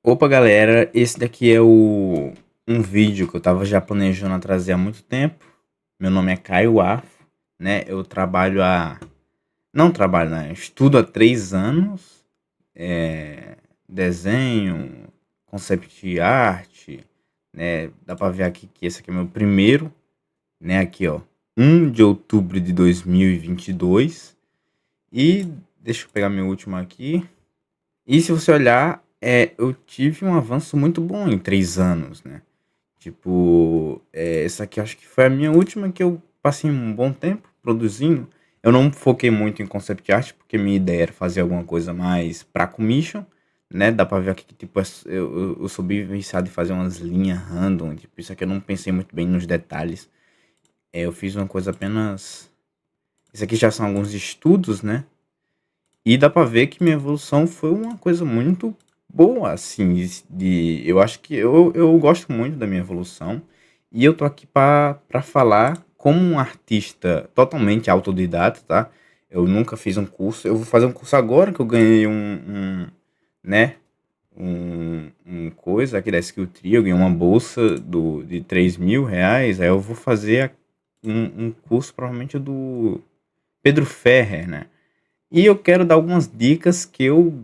Opa, galera, esse daqui é um vídeo que eu tava já planejando trazer há muito tempo. Meu nome é Caio Arfo, né? Eu trabalho há. Não trabalho, né? Estudo há 3 anos. Desenho, concept art, né? Dá pra ver aqui que esse aqui é meu primeiro, né? Aqui, ó. 1 de outubro de 2022. E deixa eu pegar meu último aqui. E se você olhar, eu tive um avanço muito bom em 3 anos, né? Tipo, essa aqui eu acho que foi a minha última que eu passei um bom tempo produzindo. Eu não foquei muito em concept art, porque minha ideia era fazer alguma coisa mais pra commission, né? Dá pra ver aqui que, tipo, eu sou bem viciado em fazer umas linhas random. Tipo, isso aqui eu não pensei muito bem nos detalhes. Eu fiz uma coisa apenas. Isso aqui já são alguns estudos, né? E dá pra ver que minha evolução foi uma coisa muito boa, assim, eu acho que eu gosto muito da minha evolução. E eu tô aqui pra falar como um artista totalmente autodidata, tá? Eu nunca fiz um curso. Eu vou fazer um curso agora que eu ganhei né? Um coisa aqui da Skill Tree. Eu ganhei uma bolsa de R$ 3.000. Aí eu vou fazer um curso provavelmente do Pedro Ferrer, né? E eu quero dar algumas dicas que eu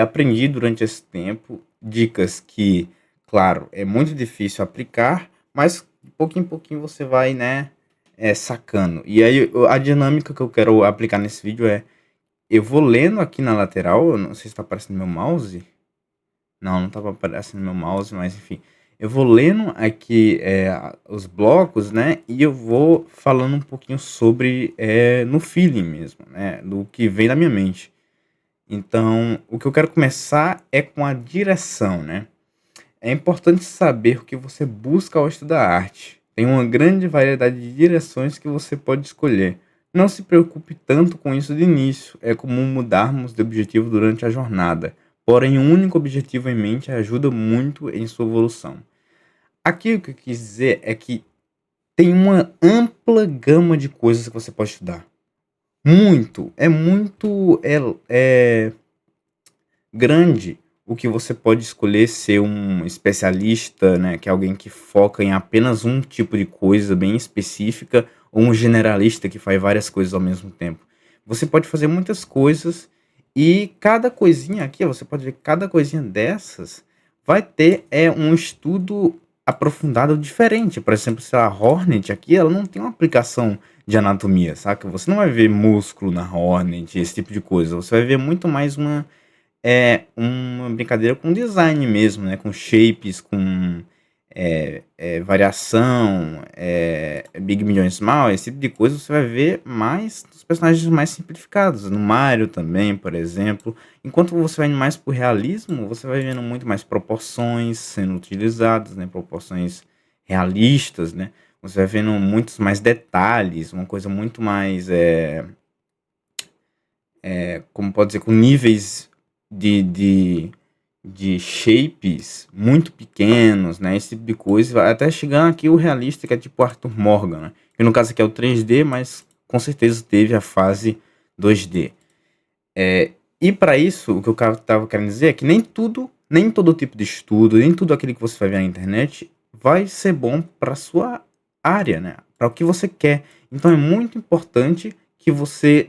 aprendi durante esse tempo. Dicas que, claro, é muito difícil aplicar, mas de pouquinho em pouquinho você vai, né, sacando. E aí a dinâmica que eu quero aplicar nesse vídeo é: eu vou lendo aqui na lateral, eu não sei se está aparecendo meu mouse. Não, não estava aparecendo meu mouse, mas enfim. Eu vou lendo aqui os blocos, né? E eu vou falando um pouquinho sobre no feeling mesmo, né? Do que vem na minha mente. Então, o que eu quero começar é com a direção, né? É importante saber o que você busca ao estudar arte. Tem uma grande variedade de direções que você pode escolher. Não se preocupe tanto com isso de início, é comum mudarmos de objetivo durante a jornada. Porém, um único objetivo em mente ajuda muito em sua evolução. Aqui o que eu quis dizer é que tem uma ampla gama de coisas que você pode estudar. É grande o que você pode escolher ser um especialista, né, que é alguém que foca em apenas um tipo de coisa bem específica, ou um generalista que faz várias coisas ao mesmo tempo. Você pode fazer muitas coisas e cada coisinha aqui, você pode ver que cada coisinha dessas vai ter um estudo aprofundado diferente. Por exemplo, se a Hornet aqui, ela não tem uma aplicação de anatomia, saca? Você não vai ver músculo na Hornet, esse tipo de coisa. Você vai ver muito mais uma brincadeira com design mesmo, né? Com shapes, com variação, Big Million Small, esse tipo de coisa você vai ver mais dos personagens mais simplificados. No Mario também, por exemplo. Enquanto você vai indo mais pro realismo, você vai vendo muito mais proporções sendo utilizadas, né? Proporções realistas, né? Você vai vendo muitos mais detalhes, uma coisa muito mais, como pode dizer, com níveis de shapes muito pequenos, né? Esse tipo de coisa. Vai até chegando aqui o realista, que é tipo Arthur Morgan, né? Que no caso aqui é o 3D, mas com certeza teve a fase 2D. E para isso, o que eu tava querendo dizer é que nem todo tipo de estudo, nem tudo aquilo que você vai ver na internet vai ser bom para sua área, né? Para o que você quer. Então é muito importante que você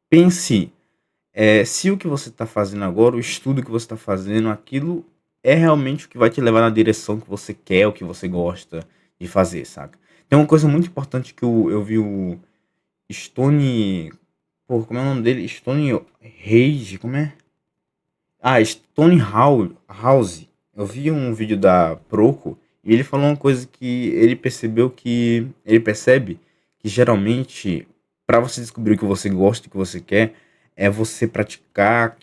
pense se o que você está fazendo agora, o estudo que você está fazendo, aquilo é realmente o que vai te levar na direção que você quer, o que você gosta de fazer, saca? Tem uma coisa muito importante que eu vi o Stone. Pô, como é o nome dele? Stone Rage, como é? Ah, House. Eu vi um vídeo da Proco e ele falou uma coisa que ele percebeu que. Ele percebe que geralmente, para você descobrir o que você gosta, o que você quer, é você praticar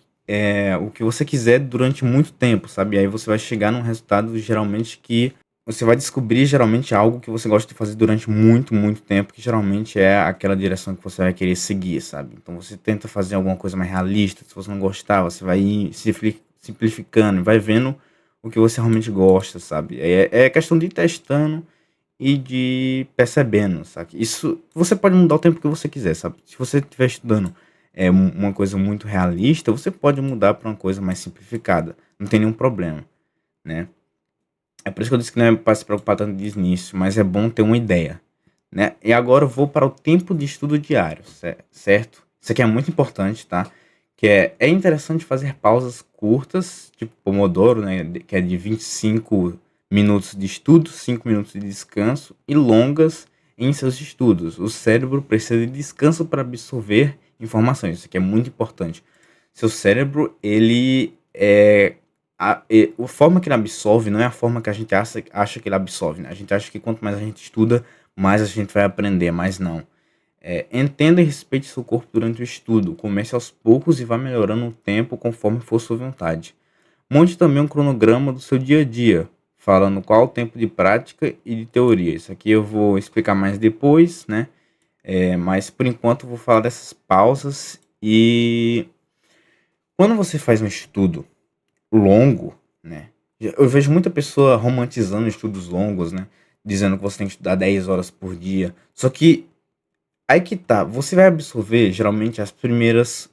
o que você quiser durante muito tempo, sabe? Aí você vai chegar num resultado geralmente que você vai descobrir geralmente algo que você gosta de fazer durante muito, muito tempo, que geralmente é aquela direção que você vai querer seguir, sabe? Então você tenta fazer alguma coisa mais realista, se você não gostar, você vai ir simplificando, vai vendo o que você realmente gosta, sabe? É questão de ir testando e de percebendo, sabe? Isso você pode mudar o tempo que você quiser, sabe? Se você estiver estudando uma coisa muito realista, você pode mudar para uma coisa mais simplificada, não tem nenhum problema. né? É por isso que eu disse que não é para se preocupar tanto de início, mas é bom ter uma ideia, né? E agora eu vou para o tempo de estudo diário, certo? Isso aqui é muito importante, tá? Que é interessante fazer pausas curtas, tipo Pomodoro, né? Que é de 25 minutos de estudo, 5 minutos de descanso, e longas em seus estudos. O cérebro precisa de descanso para absorver informações. Isso aqui é muito importante. Seu cérebro, ele a forma que ele absorve não é a forma que a gente acha que ele absorve, né? A gente acha que quanto mais a gente estuda, mais a gente vai aprender, mas não. Entenda e respeite seu corpo durante o estudo. Comece aos poucos e vá melhorando o tempo conforme for sua vontade. Monte também um cronograma do seu dia a dia, falando qual o tempo de prática e de teoria. Isso aqui eu vou explicar mais depois, né? Mas por enquanto eu vou falar dessas pausas. E quando você faz um estudo longo, né? Eu vejo muita pessoa romantizando estudos longos, né? Dizendo que você tem que estudar 10 horas por dia. Só que aí que tá, você vai absorver geralmente as primeiras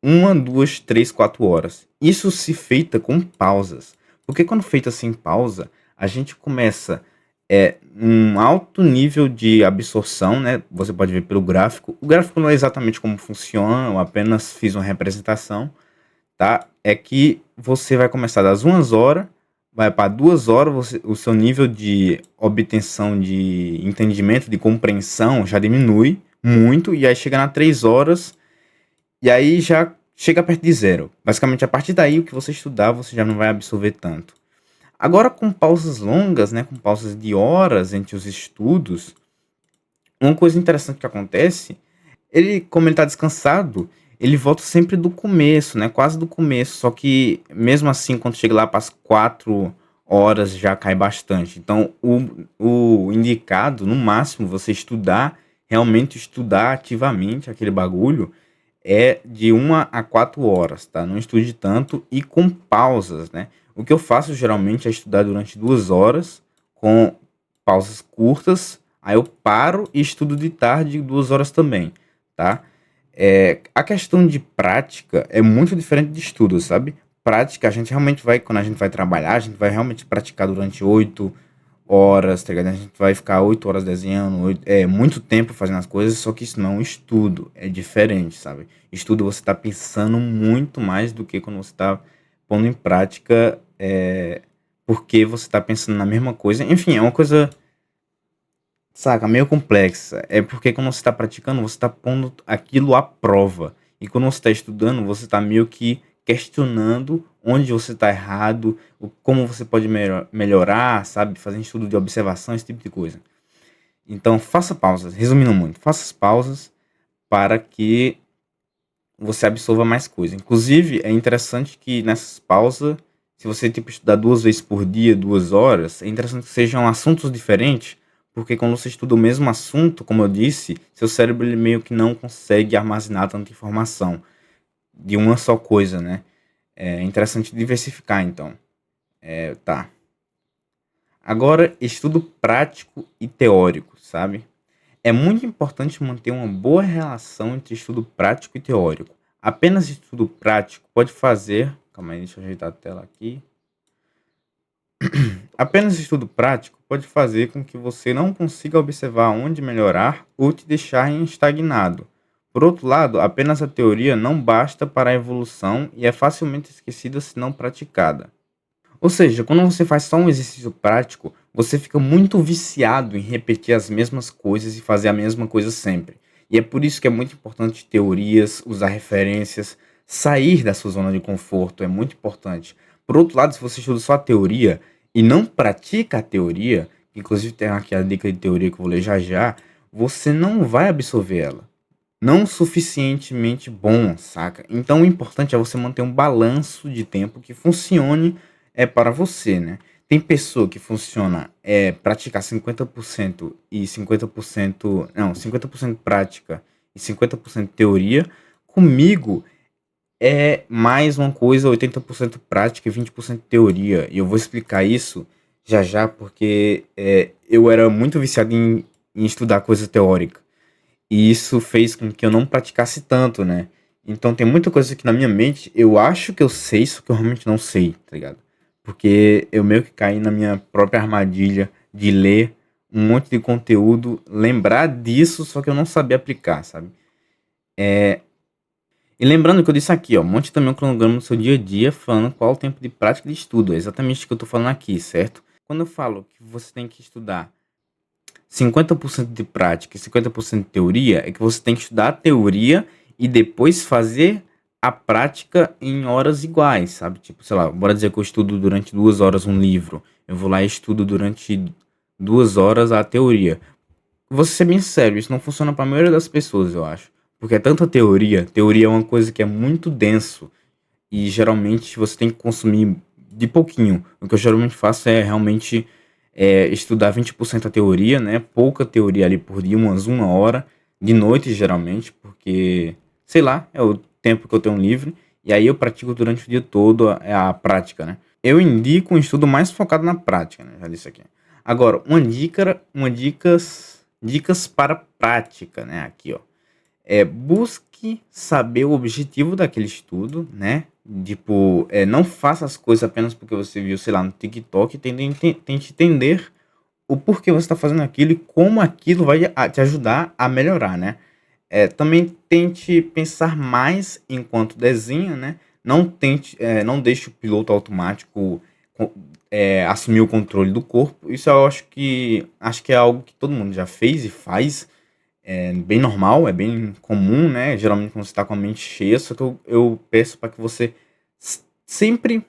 1, 2, 3, 4 horas. Isso se feita com pausas. Porque quando feita sem pausa, a gente começa um alto nível de absorção, né? Você pode ver pelo gráfico. O gráfico não é exatamente como funciona, eu apenas fiz uma representação, tá? É que você vai começar das 1 horas, vai para 2 horas, o seu nível de obtenção de entendimento, de compreensão já diminui muito, e aí chega na 3 horas, e aí já chega perto de zero. Basicamente, a partir daí, o que você estudar, você já não vai absorver tanto. Agora, com pausas longas, né, com pausas de horas entre os estudos, uma coisa interessante que acontece, como ele tá descansado, ele volta sempre do começo, né? Quase do começo. Só que, mesmo assim, quando chega lá para as 4 horas, já cai bastante. Então, o indicado, no máximo, você estudar, realmente estudar ativamente aquele bagulho, é de 1 a 4 horas, tá? Não estude tanto e com pausas, né? O que eu faço geralmente é estudar durante 2 horas, com pausas curtas, aí eu paro e estudo de tarde 2 horas também, tá? A questão de prática é muito diferente de estudo, sabe? Prática, a gente realmente vai, quando a gente vai trabalhar, a gente vai realmente praticar durante 8 horas, tá ligado? A gente vai ficar 8 horas desenhando, muito tempo fazendo as coisas, só que isso não é um estudo, é diferente, sabe? Estudo você tá pensando muito mais do que quando você tá pondo em prática, porque você tá pensando na mesma coisa. Enfim, é uma coisa, saca, meio complexa. É porque quando você está praticando, você está pondo aquilo à prova. E quando você está estudando, você está meio que questionando onde você está errado, como você pode melhorar, sabe? Fazendo estudo de observação, esse tipo de coisa. Então, faça pausas. Resumindo muito, faça as pausas para que você absorva mais coisa. Inclusive, é interessante que nessas pausas, se você tipo estudar 2 vezes por dia, 2 horas, é interessante que sejam assuntos diferentes, porque quando você estuda o mesmo assunto, como eu disse, seu cérebro ele meio que não consegue armazenar tanta informação de uma só coisa, né? É interessante diversificar, então. Tá. Agora, estudo prático e teórico, sabe? É muito importante manter uma boa relação entre estudo prático e teórico. Apenas estudo prático pode fazer. Calma aí, deixa eu ajeitar a tela aqui. Apenas estudo prático pode fazer com que você não consiga observar onde melhorar ou te deixar estagnado. Por outro lado, apenas a teoria não basta para a evolução e é facilmente esquecida se não praticada. Ou seja, quando você faz só um exercício prático, você fica muito viciado em repetir as mesmas coisas e fazer a mesma coisa sempre. E é por isso que é muito importante teorias, usar referências, sair da sua zona de conforto é muito importante. Por outro lado, se você estuda só a teoria e não pratica a teoria, inclusive tem aqui a dica de teoria que eu vou ler já já, você não vai absorver ela. Não suficientemente bom, saca? Então o importante é você manter um balanço de tempo que funcione para você, né? Tem pessoa que funciona praticar 50% e 50%, não, 50% prática e 50% teoria. Comigo é mais uma coisa, 80% prática e 20% teoria. E eu vou explicar isso já já, porque eu era muito viciado em estudar coisa teórica. E isso fez com que eu não praticasse tanto, né? Então tem muita coisa que na minha mente eu acho que eu sei, só que eu realmente não sei, tá ligado? porque eu meio que caí na minha própria armadilha de ler um monte de conteúdo, lembrar disso, só que eu não sabia aplicar, sabe? E lembrando que eu disse aqui, ó, monte também um cronograma no seu dia a dia, falando qual o tempo de prática e de estudo. É exatamente o que eu tô falando aqui, certo? Quando eu falo que você tem que estudar 50% de prática e 50% de teoria, é que você tem que estudar a teoria e depois fazer a prática em horas iguais, sabe? Tipo, sei lá, bora dizer que eu estudo durante 2 horas um livro. Eu vou lá e estudo durante 2 horas a teoria. Vou ser bem sério, isso não funciona para a maioria das pessoas, eu acho. Porque é tanta teoria, teoria é uma coisa que é muito denso e geralmente você tem que consumir de pouquinho. O que eu geralmente faço é realmente estudar 20% a teoria, né? Pouca teoria ali por dia, umas 1 hora, de noite geralmente, porque, sei lá, é o tempo que eu tenho livre, e aí eu pratico durante o dia todo a prática, né? Eu indico um estudo mais focado na prática, né? Já disse aqui. Agora, dicas para prática, né? Aqui, ó. Busque saber o objetivo daquele estudo, né? Tipo, não faça as coisas apenas porque você viu, sei lá, no TikTok, tente entender o porquê você está fazendo aquilo e como aquilo vai te ajudar a melhorar, né? Também tente pensar mais enquanto desenha, né? Não deixe o piloto automático co- assumir o controle do corpo. Isso eu acho que é algo que todo mundo já fez e faz, é bem normal, é bem comum, né? Geralmente quando você está com a mente cheia, só que eu peço para que você sempre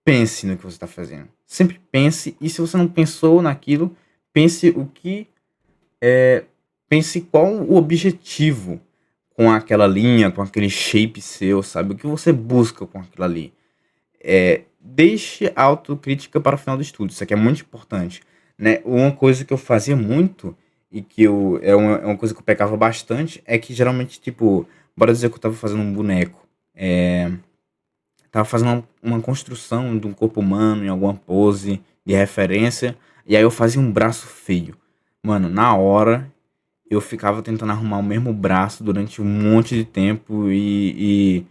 pense no que você está fazendo. Sempre pense, e se você não pensou naquilo, pense o que. Pense qual o objetivo com aquela linha, com aquele shape seu, sabe? O que você busca com aquilo ali. Deixe a autocrítica para o final do estudo, isso aqui é muito importante, né? Uma coisa que eu fazia muito e que é uma coisa que eu pecava bastante é que geralmente, tipo, bora dizer que eu tava fazendo um boneco, tava fazendo uma construção de um corpo humano em alguma pose de referência, e aí eu fazia um braço feio. Mano, na hora eu ficava tentando arrumar o mesmo braço durante um monte de tempo e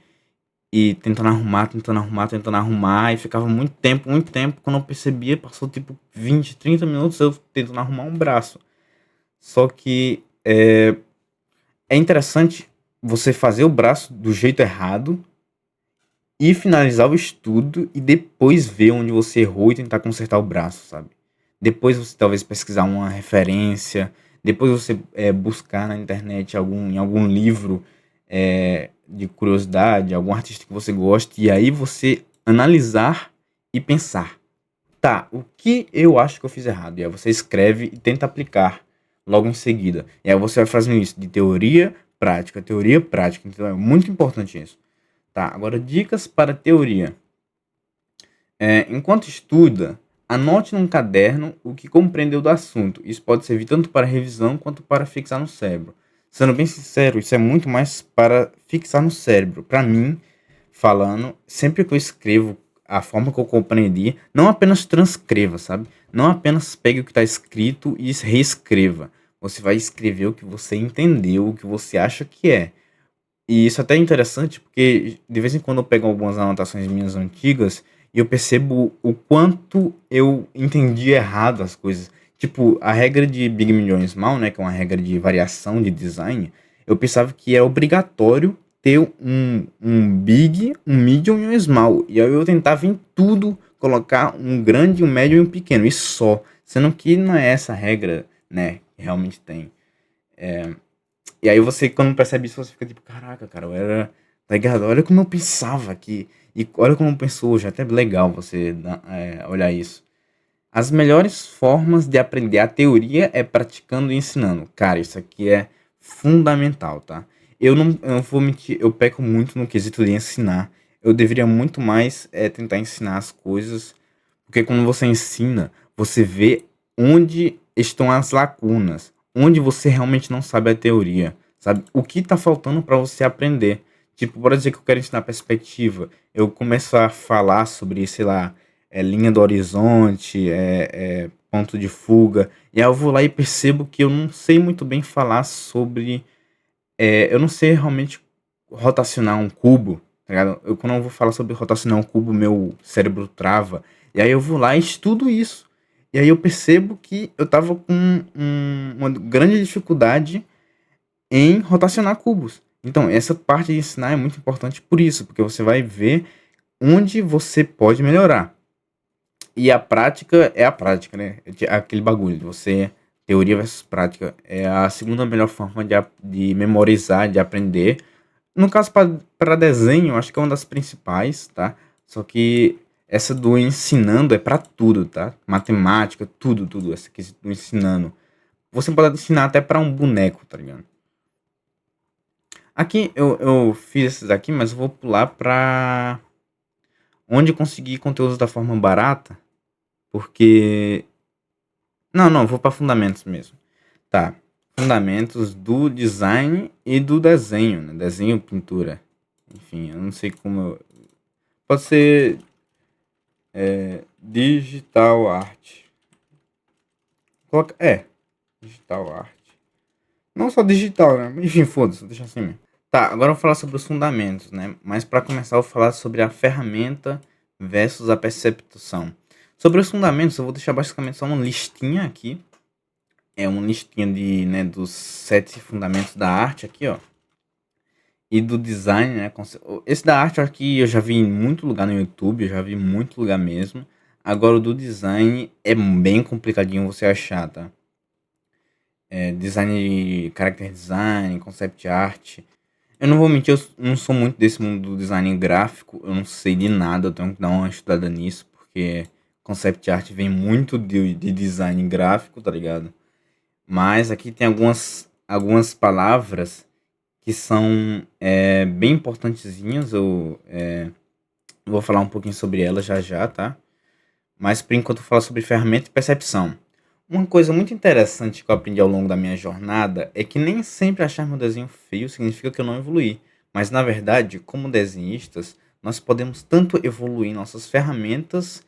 tentando arrumar, tentando arrumar, tentando arrumar, e ficava muito tempo, quando eu percebia, passou tipo 20, 30 minutos eu tentando arrumar um braço. Só que é interessante você fazer o braço do jeito errado e finalizar o estudo e depois ver onde você errou e tentar consertar o braço, sabe? Depois você talvez pesquisar uma referência, depois você buscar na internet em algum livro de curiosidade, algum artista que você goste, e aí você analisar e pensar, tá, o que eu acho que eu fiz errado? E aí você escreve e tenta aplicar logo em seguida. E aí você vai fazendo isso de teoria, prática. Então é muito importante isso. Tá, agora dicas para teoria. Enquanto estuda, anote num caderno o que compreendeu do assunto. Isso pode servir tanto para revisão quanto para fixar no cérebro. Sendo bem sincero, isso é muito mais para fixar no cérebro. Para mim, falando, sempre que eu escrevo a forma que eu compreendi, não apenas transcreva, sabe? Não apenas pegue o que está escrito e reescreva. Você vai escrever o que você entendeu, o que você acha que é. E isso até é interessante porque de vez em quando eu pego algumas anotações minhas antigas e eu percebo o quanto eu entendi errado as coisas. Tipo, a regra de Big Million Small, né, que é uma regra de variação de design, eu pensava que é obrigatório ter um Big, um Medium e um Small. E aí eu tentava em tudo colocar um grande, um médio e um pequeno, e só. Sendo que não é essa regra, né, que realmente tem. E aí você, quando percebe isso, você fica tipo, caraca, cara, eu era. Tá ligado? Olha como eu pensava aqui. E olha como eu penso hoje. É até legal você olhar isso. As melhores formas de aprender a teoria é praticando e ensinando. Cara, isso aqui é fundamental, tá? Eu não vou mentir, eu peco muito no quesito de ensinar. Eu deveria muito mais tentar ensinar as coisas, porque quando você ensina, você vê onde estão as lacunas, onde você realmente não sabe a teoria, sabe? O que tá faltando para você aprender. Tipo, por dizer que eu quero ensinar perspectiva, eu começo a falar sobre, sei lá, linha do horizonte, ponto de fuga, e aí eu vou lá e percebo que eu não sei muito bem falar sobre. Eu não sei realmente rotacionar um cubo, tá ligado? Quando eu vou falar sobre rotacionar um cubo, meu cérebro trava. E aí eu vou lá e estudo isso. E aí eu percebo que eu tava com uma grande dificuldade em rotacionar cubos. Então, essa parte de ensinar é muito importante por isso, porque você vai ver onde você pode melhorar. E a prática é a prática, né? Aquele bagulho de você, teoria versus prática, é a segunda melhor forma de memorizar, de aprender. No caso, para desenho, eu acho que é uma das principais, tá? Só que essa do ensinando é para tudo, tá? Matemática, tudo, tudo. Essa aqui do ensinando. Você pode ensinar até para um boneco, tá ligado? Aqui eu fiz esses aqui, mas eu vou pular pra onde conseguir conteúdos da forma barata, porque. Não, não, vou pra fundamentos mesmo. Tá. Fundamentos do design e do desenho, né? Desenho, pintura. Enfim, eu não sei como. Pode ser digital art. Coloca. Digital art. Não só digital, né? Enfim, foda-se, deixa assim mesmo. Tá, agora eu vou falar sobre os fundamentos, né? Mas para começar, eu vou falar sobre a ferramenta versus a percepção. Sobre os fundamentos, eu vou deixar basicamente só uma listinha aqui. É uma listinha né, dos 7 fundamentos da arte aqui, ó. E do design, né? Esse da arte aqui eu já vi em muito lugar no YouTube, eu já vi em muito lugar mesmo. Agora o do design é bem complicadinho você achar, tá? Design, character design, concept art. Eu não vou mentir, eu não sou muito desse mundo do design gráfico, eu não sei de nada, eu tenho que dar uma estudada nisso, porque concept art vem muito de design gráfico, tá ligado? Mas aqui tem algumas palavras que são bem importantezinhas, eu vou falar um pouquinho sobre elas já já, tá? Mas por enquanto eu falo sobre ferramenta e percepção. Uma coisa muito interessante que eu aprendi ao longo da minha jornada é que nem sempre achar meu desenho feio significa que eu não evoluí. Mas na verdade, como desenhistas, nós podemos tanto evoluir em nossas ferramentas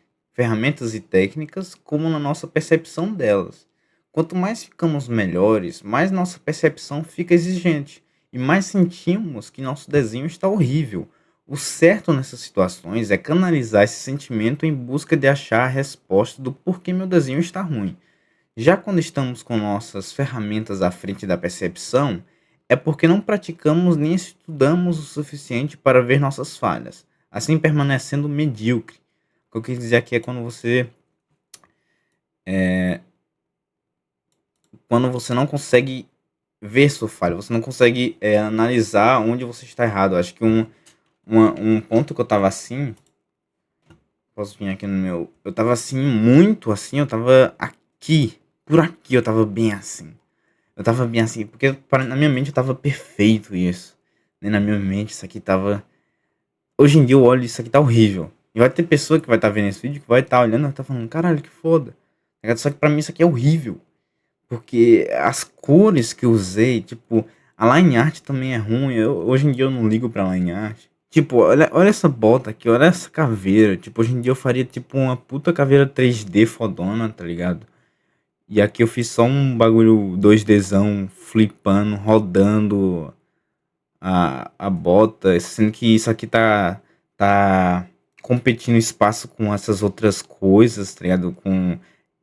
e técnicas, como na nossa percepção delas. Quanto mais ficamos melhores, mais nossa percepção fica exigente e mais sentimos que nosso desenho está horrível. O certo nessas situações é canalizar esse sentimento em busca de achar a resposta do porquê meu desenho está ruim. Já quando estamos com nossas ferramentas à frente da percepção, é porque não praticamos nem estudamos o suficiente para ver nossas falhas, assim permanecendo medíocre. O que eu quis dizer aqui é quando você não consegue ver sua falha, você não consegue analisar onde você está errado. Acho que um ponto que eu tava assim, posso vir aqui no meu. Eu tava assim, muito assim, eu tava aqui, por aqui eu tava bem assim. Eu tava bem assim, porque na minha mente eu tava perfeito isso. Né? Na minha mente isso aqui tava. Hoje em dia eu olho isso aqui tá horrível. E vai ter pessoa que vai estar vendo esse vídeo que vai estar olhando e vai tá falando, caralho, que foda. Tá ligado? Só que pra mim isso aqui é horrível. Porque as cores que eu usei, tipo, a line art também é ruim. Hoje em dia eu não ligo pra line art. Tipo, olha essa bota aqui, olha essa caveira. Tipo, hoje em dia eu faria tipo uma puta caveira 3D fodona, tá ligado? E aqui eu fiz só um bagulho 2Dzão flipando, rodando a bota, sendo que isso aqui tá competindo espaço com essas outras coisas, tá ligado?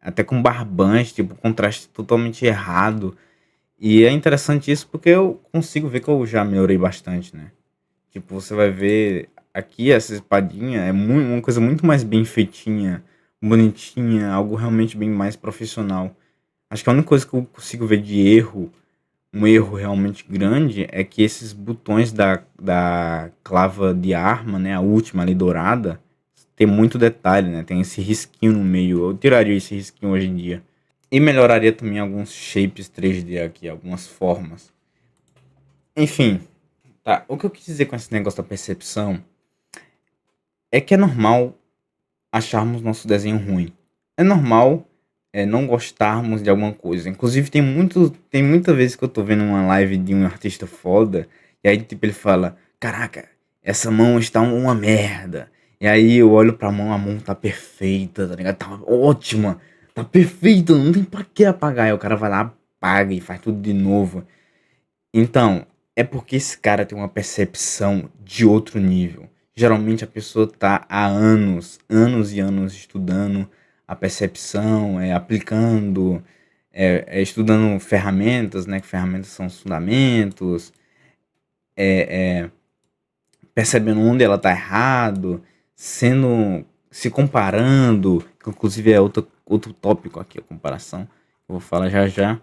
Até com barbante, tipo, contraste totalmente errado. E é interessante isso porque eu consigo ver que eu já melhorei bastante, né? Tipo, você vai ver aqui essa espadinha é uma coisa muito mais bem feitinha, bonitinha, algo realmente bem mais profissional. Acho que a única coisa que eu consigo ver de erro, um erro realmente grande, é que esses botões da clava de arma, né, a última ali dourada, tem muito detalhe, né? Tem esse risquinho no meio. Eu tiraria esse risquinho hoje em dia. E melhoraria também alguns shapes 3D aqui, algumas formas. Enfim, tá. O que eu quis dizer com esse negócio da percepção é que é normal acharmos nosso desenho ruim. É normal não gostarmos de alguma coisa. Inclusive, tem muita vezes que eu tô vendo uma live de um artista foda, e aí, tipo, ele fala: Caraca, essa mão está uma merda. E aí eu olho pra mão, a mão tá perfeita, tá ligado? Tá ótima, tá perfeita, não tem pra que apagar. Aí o cara vai lá, apaga e faz tudo de novo. Então, é porque esse cara tem uma percepção de outro nível. Geralmente a pessoa tá há anos, anos e anos estudando a percepção, aplicando, estudando ferramentas, né? Que ferramentas são os fundamentos, percebendo onde ela tá errado, se comparando, que inclusive é outro tópico aqui, a comparação, que eu vou falar já já.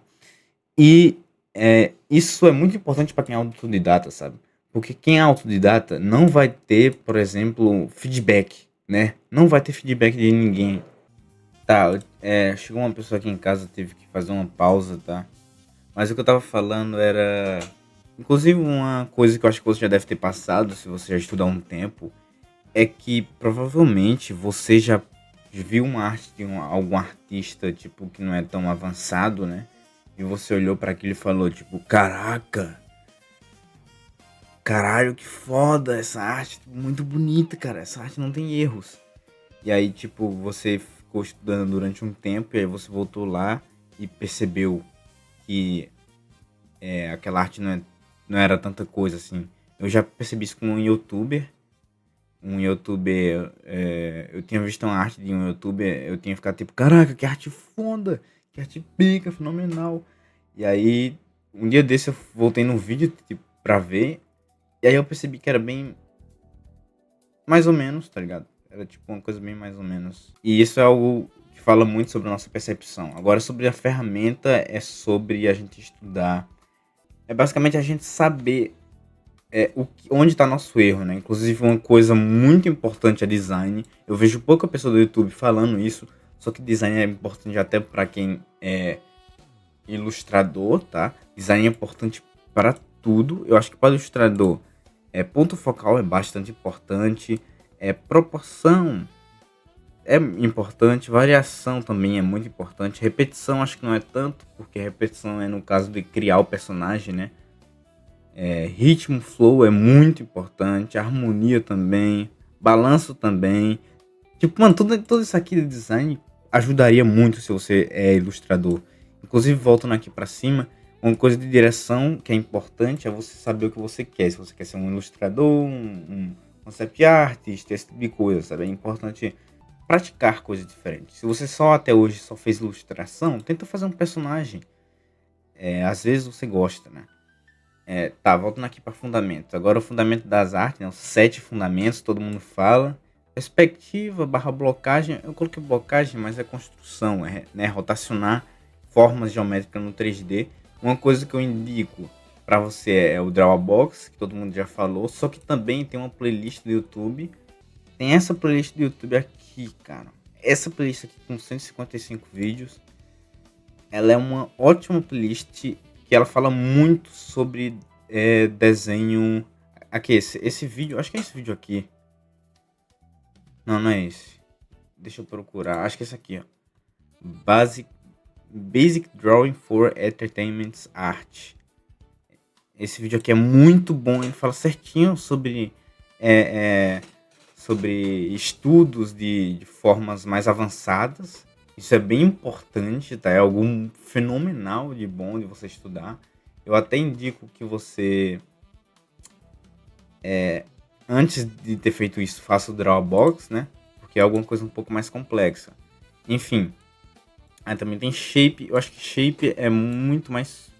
E isso é muito importante para quem é autodidata, sabe? Porque quem é autodidata não vai ter, por exemplo, feedback, né? Não vai ter feedback de ninguém. Tá, chegou uma pessoa aqui em casa, teve que fazer uma pausa, tá? Mas o que eu tava falando era. Inclusive, uma coisa que eu acho que você já deve ter passado, se você já estudar um tempo, é que provavelmente você já viu uma arte de algum artista, tipo, que não é tão avançado, né? E você olhou pra aquilo e falou, tipo, caraca, caralho, que foda essa arte, muito bonita, cara, essa arte não tem erros. E aí, tipo, você ficou estudando durante um tempo e aí você voltou lá e percebeu que aquela arte não era tanta coisa assim. Eu já percebi isso com um youtuber. Eu tinha visto uma arte de um youtuber, eu tinha ficado tipo, caraca, que arte foda, que arte pica, fenomenal. E aí, um dia desse eu voltei no vídeo, tipo, pra ver, e aí eu percebi que era bem mais ou menos, tá ligado? Era tipo uma coisa bem mais ou menos. E isso é algo que fala muito sobre a nossa percepção. Agora, sobre a ferramenta, é sobre a gente estudar. É basicamente a gente saber onde está nosso erro, né? Inclusive, uma coisa muito importante é design. Eu vejo pouca pessoa do YouTube falando isso, só que design é importante até para quem é ilustrador, tá? Design é importante para tudo. Eu acho que para ilustrador, ponto focal é bastante importante, proporção é importante, variação também é muito importante, repetição acho que não é tanto, porque repetição é no caso de criar o personagem, né? Ritmo, flow é muito importante, harmonia também, balanço também. Tipo, mano, tudo isso aqui de design ajudaria muito se você é ilustrador. Inclusive, voltando aqui pra cima, uma coisa de direção que é importante é você saber o que você quer. Se você quer ser um ilustrador, um concept artist, esse tipo de coisa, sabe? É importante praticar coisas diferentes. Se você só até hoje só fez ilustração, tenta fazer um personagem. Às vezes você gosta, né? Tá, voltando aqui para fundamentos. Agora o fundamento das artes, né? Os 7 fundamentos, todo mundo fala. Perspectiva barra blocagem. Eu coloquei blocagem, mas é construção, né? Rotacionar formas geométricas no 3D. Uma coisa que eu indico para você é o Drawbox, que todo mundo já falou. Só que também tem uma playlist do YouTube. Tem essa playlist do YouTube aqui, cara. Essa playlist aqui com 155 vídeos. Ela é uma ótima playlist que ela fala muito sobre desenho. Aqui, esse vídeo, acho que é esse vídeo aqui. Não, não é esse. Deixa eu procurar. Acho que é esse aqui, ó. Basic Drawing for Entertainment Art. Esse vídeo aqui é muito bom. Ele fala certinho sobre estudos de formas mais avançadas. Isso é bem importante, tá? É algo fenomenal de bom de você estudar. Eu até indico que você, antes de ter feito isso, faça o Drawbox, né? Porque é alguma coisa um pouco mais complexa. Enfim. Aí também tem Shape. Eu acho que Shape é muito mais...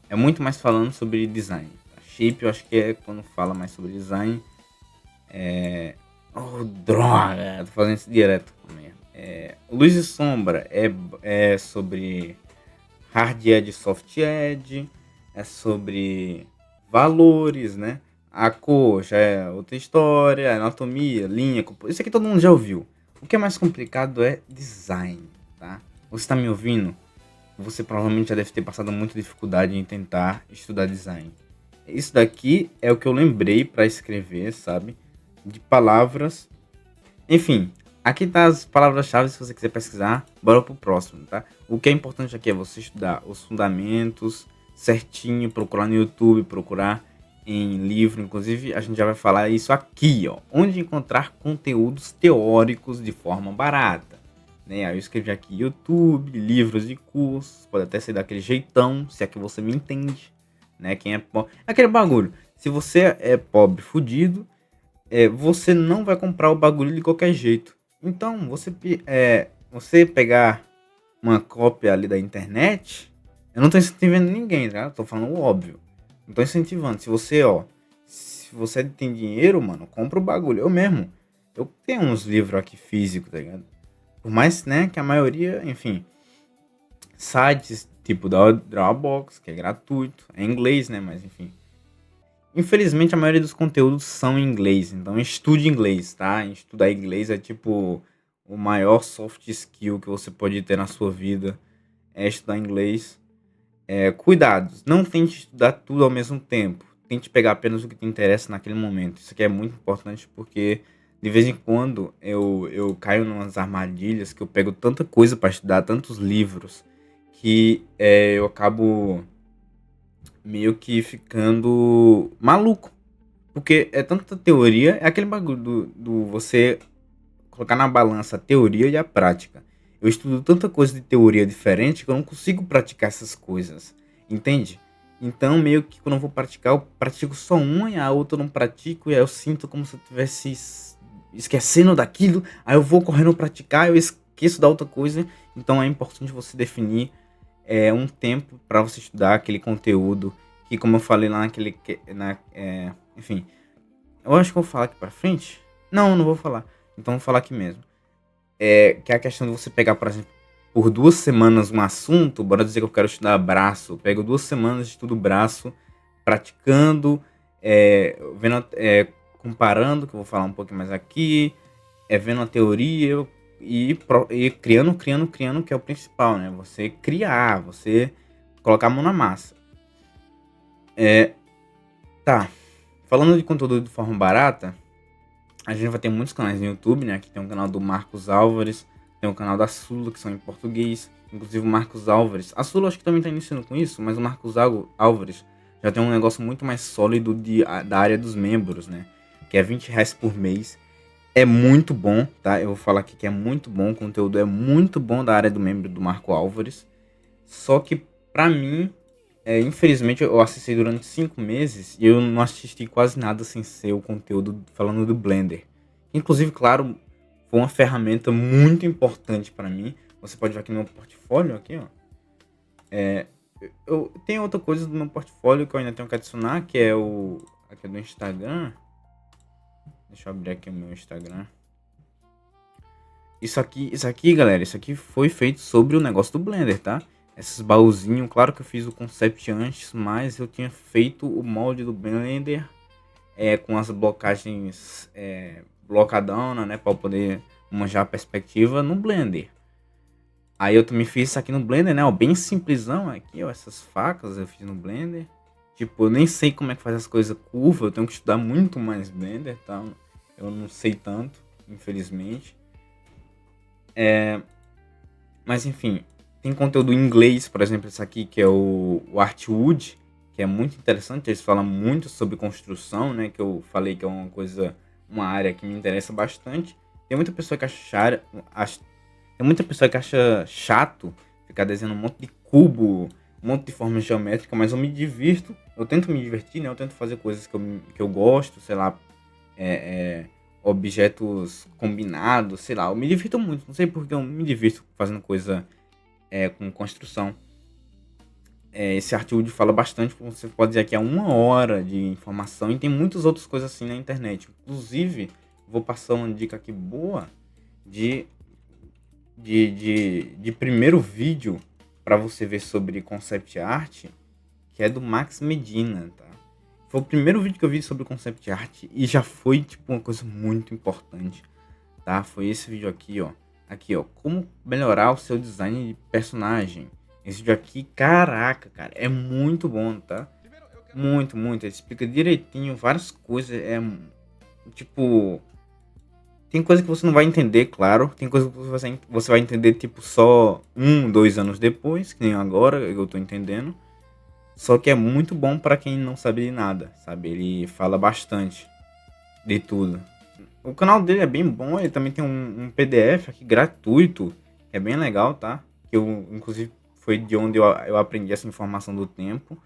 É muito mais falando sobre design. Shape eu acho que é quando fala mais sobre design. Oh, droga! Tô fazendo isso direto também. Luz e sombra é sobre hard edge e soft edge. É sobre valores, né? A cor já é outra história. Anatomia, linha. Isso aqui todo mundo já ouviu. O que é mais complicado é design, tá? Você tá me ouvindo? Você provavelmente já deve ter passado muita dificuldade em tentar estudar design. Isso daqui é o que eu lembrei para escrever, sabe? De palavras. Enfim, aqui tá as palavras-chave se você quiser pesquisar. Bora pro próximo, tá? O que é importante aqui é você estudar os fundamentos certinho, procurar no YouTube, procurar em livro. Inclusive, a gente já vai falar isso aqui, ó. Onde encontrar conteúdos teóricos de forma barata. Né? Aí eu escrevi aqui YouTube, livros de cursos, pode até ser daquele jeitão, se é que você me entende, né? Quem é aquele bagulho. Se você é pobre, fudido, você não vai comprar o bagulho de qualquer jeito. Então, você pegar uma cópia ali da internet, eu não tô incentivando ninguém, tá? Eu tô falando o óbvio. Não tô incentivando. Se você tem dinheiro, mano, compra o bagulho. Eu mesmo. Eu tenho uns livros aqui físicos, tá ligado? Por mais, né, que a maioria, enfim, sites tipo da Dropbox, que é gratuito, é em inglês, né, mas enfim. Infelizmente a maioria dos conteúdos são em inglês, então estude inglês, tá? Estudar inglês é tipo o maior soft skill que você pode ter na sua vida, é estudar inglês. Cuidados, não tente estudar tudo ao mesmo tempo. Tente pegar apenas o que te interessa naquele momento. Isso aqui é muito importante porque de vez em quando eu caio em umas armadilhas que eu pego tanta coisa para estudar, tantos livros, que eu acabo meio que ficando maluco. Porque é tanta teoria, é aquele bagulho do você colocar na balança a teoria e a prática. Eu estudo tanta coisa de teoria diferente que eu não consigo praticar essas coisas, entende? Então, meio que quando eu vou praticar, eu pratico só uma e a outra eu não pratico, e aí eu sinto como se eu estivesse esquecendo daquilo, aí eu vou correndo praticar, eu esqueço da outra coisa. Então é importante você definir um tempo para você estudar aquele conteúdo, que como eu falei lá enfim, eu acho que eu vou falar aqui pra frente. Não, não vou falar. Então vou falar aqui mesmo. Que é a questão de você pegar, por exemplo, por 2 semanas um assunto. Bora dizer que eu quero estudar braço. Eu pego 2 semanas de estudo braço, praticando, vendo, comparando, que eu vou falar um pouquinho mais aqui, vendo a teoria e criando, que é o principal, né? Você criar, você colocar a mão na massa. Tá. Falando de conteúdo de forma barata, a gente vai ter muitos canais no YouTube, né? Aqui tem o canal do Marcos Álvares, tem o canal da Sula, que são em português. Inclusive o Marcos Álvares. A Sula acho que também tá iniciando com isso, mas o Marcos Álvares já tem um negócio muito mais sólido da área dos membros, né? Que é R$ 20 por mês. É muito bom, tá? Eu vou falar aqui que é muito bom, o conteúdo é muito bom da área do membro do Marco Álvares. Só que, pra mim, infelizmente eu assisti durante 5 meses e eu não assisti quase nada sem ser o conteúdo falando do Blender. Inclusive, claro, foi uma ferramenta muito importante pra mim. Você pode ver aqui no meu portfólio, aqui, ó. Eu tenho outra coisa do meu portfólio que eu ainda tenho que adicionar, que é aqui do Instagram. Deixa eu abrir aqui o meu Instagram. Isso aqui, galera, isso aqui foi feito sobre o negócio do Blender, tá? Esses baúzinhos, claro que eu fiz o concept antes, mas eu tinha feito o molde do Blender com as blocagens blocadona, né? Pra eu poder manjar a perspectiva no Blender. Aí eu também fiz isso aqui no Blender, né? Ó, bem simplesão aqui, ó. Essas facas eu fiz no Blender. Tipo, eu nem sei como é que faz as coisas curvas. Eu tenho que estudar muito mais Blender, tá? Eu não sei tanto, infelizmente. Mas enfim, tem conteúdo em inglês, por exemplo, esse aqui que é o Artwood, que é muito interessante. Eles falam muito sobre construção, né? Que eu falei que é uma área que me interessa bastante. Tem muita pessoa que tem muita pessoa que acha chato ficar desenhando um monte de cubo, um monte de forma geométrica, mas eu me divirto. Eu tento me divertir, né? Eu tento fazer coisas que eu gosto, sei lá, objetos combinados, sei lá. Eu me divirto muito, não sei porque eu me divirto fazendo coisa com construção. Esse artigo fala bastante, você pode dizer que é 1 hora de informação e tem muitas outras coisas assim na internet. Inclusive, vou passar uma dica aqui boa de primeiro vídeo para você ver sobre concept art, que é do Max Medina, tá? Foi o primeiro vídeo que eu vi sobre concept art e já foi tipo uma coisa muito importante, tá? Foi esse vídeo aqui, ó. Aqui, ó, como melhorar o seu design de personagem. Esse vídeo aqui, caraca, cara, é muito bom, tá? Muito, muito. Ele explica direitinho várias coisas. Tipo, tem coisa que você não vai entender, claro. Tem coisa que você vai entender, tipo, só 2 anos depois, que nem agora eu tô entendendo. Só que é muito bom pra quem não sabe de nada, sabe? Ele fala bastante de tudo. O canal dele é bem bom, ele também tem um PDF aqui gratuito, que é bem legal, tá? Que eu, inclusive, foi de onde eu aprendi essa informação do tempo.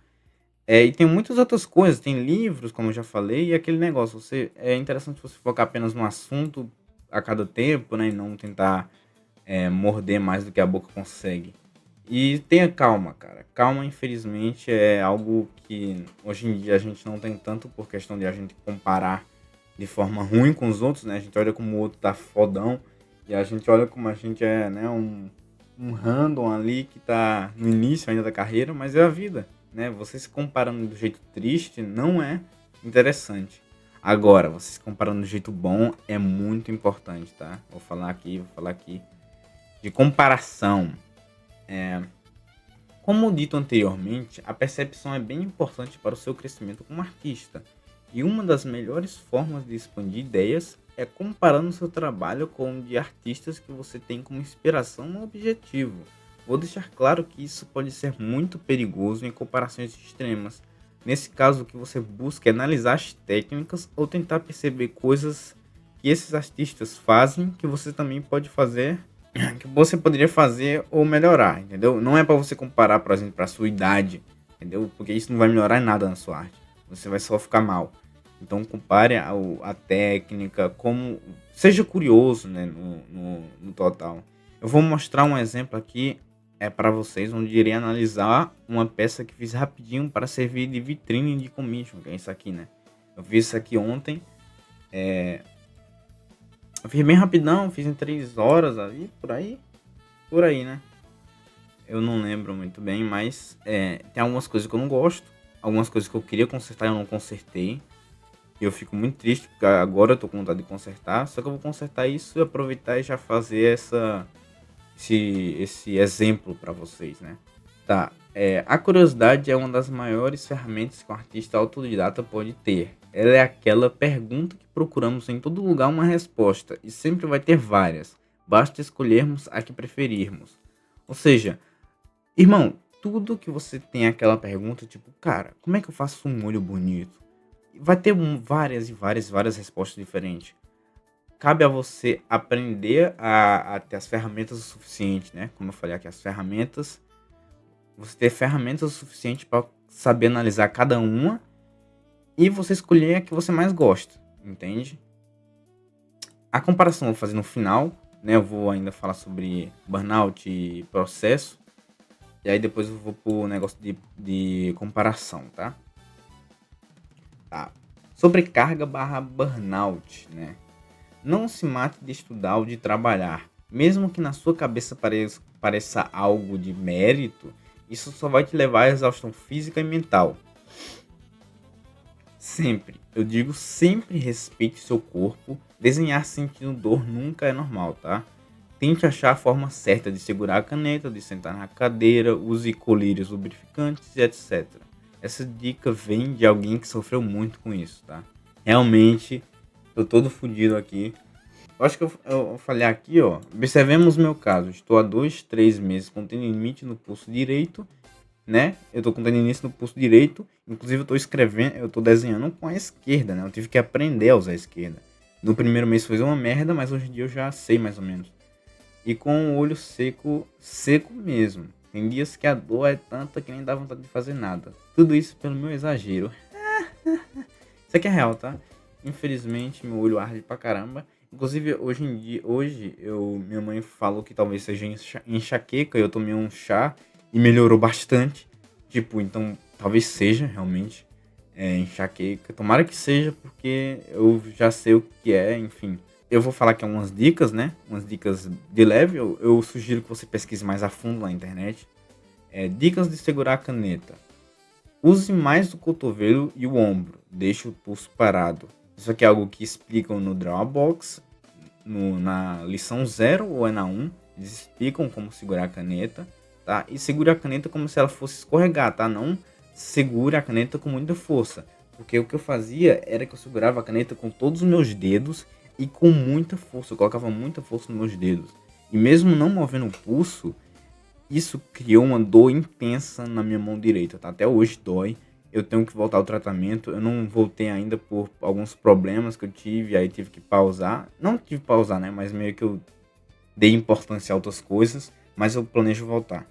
E tem muitas outras coisas, tem livros, como eu já falei, e aquele negócio, é interessante você focar apenas no assunto a cada tempo, né, e não tentar morder mais do que a boca consegue. E tenha calma, cara. Calma, infelizmente, é algo que hoje em dia a gente não tem tanto por questão de a gente comparar de forma ruim com os outros, né? A gente olha como o outro tá fodão e a gente olha como a gente é, né, um random ali que tá no início ainda da carreira, mas é a vida, né? Você se comparando do jeito triste não é interessante. Agora, você se comparando do jeito bom é muito importante, tá? Vou falar aqui de comparação. Como dito anteriormente, a percepção é bem importante para o seu crescimento como artista, e uma das melhores formas de expandir ideias é comparando seu trabalho com o de artistas que você tem como inspiração no objetivo. Vou deixar claro que isso pode ser muito perigoso em comparações extremas. Nesse caso, o que você busca é analisar as técnicas ou tentar perceber coisas que esses artistas fazem que você também pode fazer, que você poderia fazer ou melhorar, entendeu? Não é para você comparar, por exemplo, para sua idade, entendeu? Porque isso não vai melhorar em nada na sua arte. Você vai só ficar mal. Então compare a técnica, como seja curioso, né, no total. Eu vou mostrar um exemplo aqui para vocês, onde irei analisar uma peça que fiz rapidinho para servir de vitrine de commission, que é isso aqui, né? Eu fiz isso aqui ontem. Eu fiz bem rapidão, fiz em 3 horas ali, por aí, né? Eu não lembro muito bem, mas tem algumas coisas que eu não gosto, algumas coisas que eu queria consertar e eu não consertei. E eu fico muito triste, porque agora eu tô com vontade de consertar, só que eu vou consertar isso e aproveitar e já fazer esse exemplo para vocês, né? Tá, a curiosidade é uma das maiores ferramentas que um artista autodidata pode ter. Ela é aquela pergunta que procuramos em todo lugar uma resposta, e sempre vai ter várias. Basta escolhermos a que preferirmos. Ou seja, irmão, tudo que você tem aquela pergunta, tipo, cara, como é que eu faço um olho bonito? Vai ter várias e várias, várias respostas diferentes. Cabe a você aprender a ter as ferramentas o suficiente, né? Como eu falei aqui, as ferramentas, você ter ferramentas o suficiente para saber analisar cada uma e você escolher a que você mais gosta, entende? A comparação eu vou fazer no final, né? Eu vou ainda falar sobre burnout e processo, e aí depois eu vou pro negócio de comparação, tá? Tá. Sobrecarga barra burnout, né? Não se mate de estudar ou de trabalhar. Mesmo que na sua cabeça pareça algo de mérito, isso só vai te levar à exaustão física e mental. Sempre, eu digo sempre respeite seu corpo. Desenhar sentindo dor nunca é normal, tá? Tente achar a forma certa de segurar a caneta, de sentar na cadeira, use colírios lubrificantes e etc. Essa dica vem de alguém que sofreu muito com isso, tá? Realmente, tô todo fodido aqui. Eu acho que eu falei aqui, ó. Observemos meu caso. Estou há 2, 3 meses com tendinite no pulso direito, né? Eu tô com tendinite no pulso direito. Inclusive, eu tô escrevendo, eu tô desenhando com a esquerda, né? Eu tive que aprender a usar a esquerda. No primeiro mês foi uma merda, mas hoje em dia eu já sei mais ou menos. E com o olho seco, seco mesmo. Tem dias que a dor é tanta que nem dá vontade de fazer nada. Tudo isso pelo meu exagero. Isso aqui é real, tá? Infelizmente, meu olho arde pra caramba. Inclusive, hoje em dia, minha mãe falou que talvez seja enxaqueca. Eu tomei um chá e melhorou bastante. Tipo, então, talvez seja realmente enxaqueca. Tomara que seja, porque eu já sei o que é, enfim. Eu vou falar aqui algumas dicas, né? Umas dicas de leve. Eu sugiro que você pesquise mais a fundo na internet. Dicas de segurar a caneta. Use mais o cotovelo e o ombro. Deixe o pulso parado. Isso aqui é algo que explicam no Drawbox, na lição 0 ou é na 1. Eles explicam como segurar a caneta, tá? E segure a caneta como se ela fosse escorregar, tá? Não segure a caneta com muita força. Porque o que eu fazia era que eu segurava a caneta com todos os meus dedos e com muita força. Eu colocava muita força nos meus dedos. E mesmo não movendo o pulso, isso criou uma dor intensa na minha mão direita, tá? Até hoje dói. Eu tenho que voltar ao tratamento. Eu não voltei ainda por alguns problemas que eu tive, aí tive que pausar. Não tive que pausar, né? Mas meio que eu dei importância a outras coisas, mas eu planejo voltar.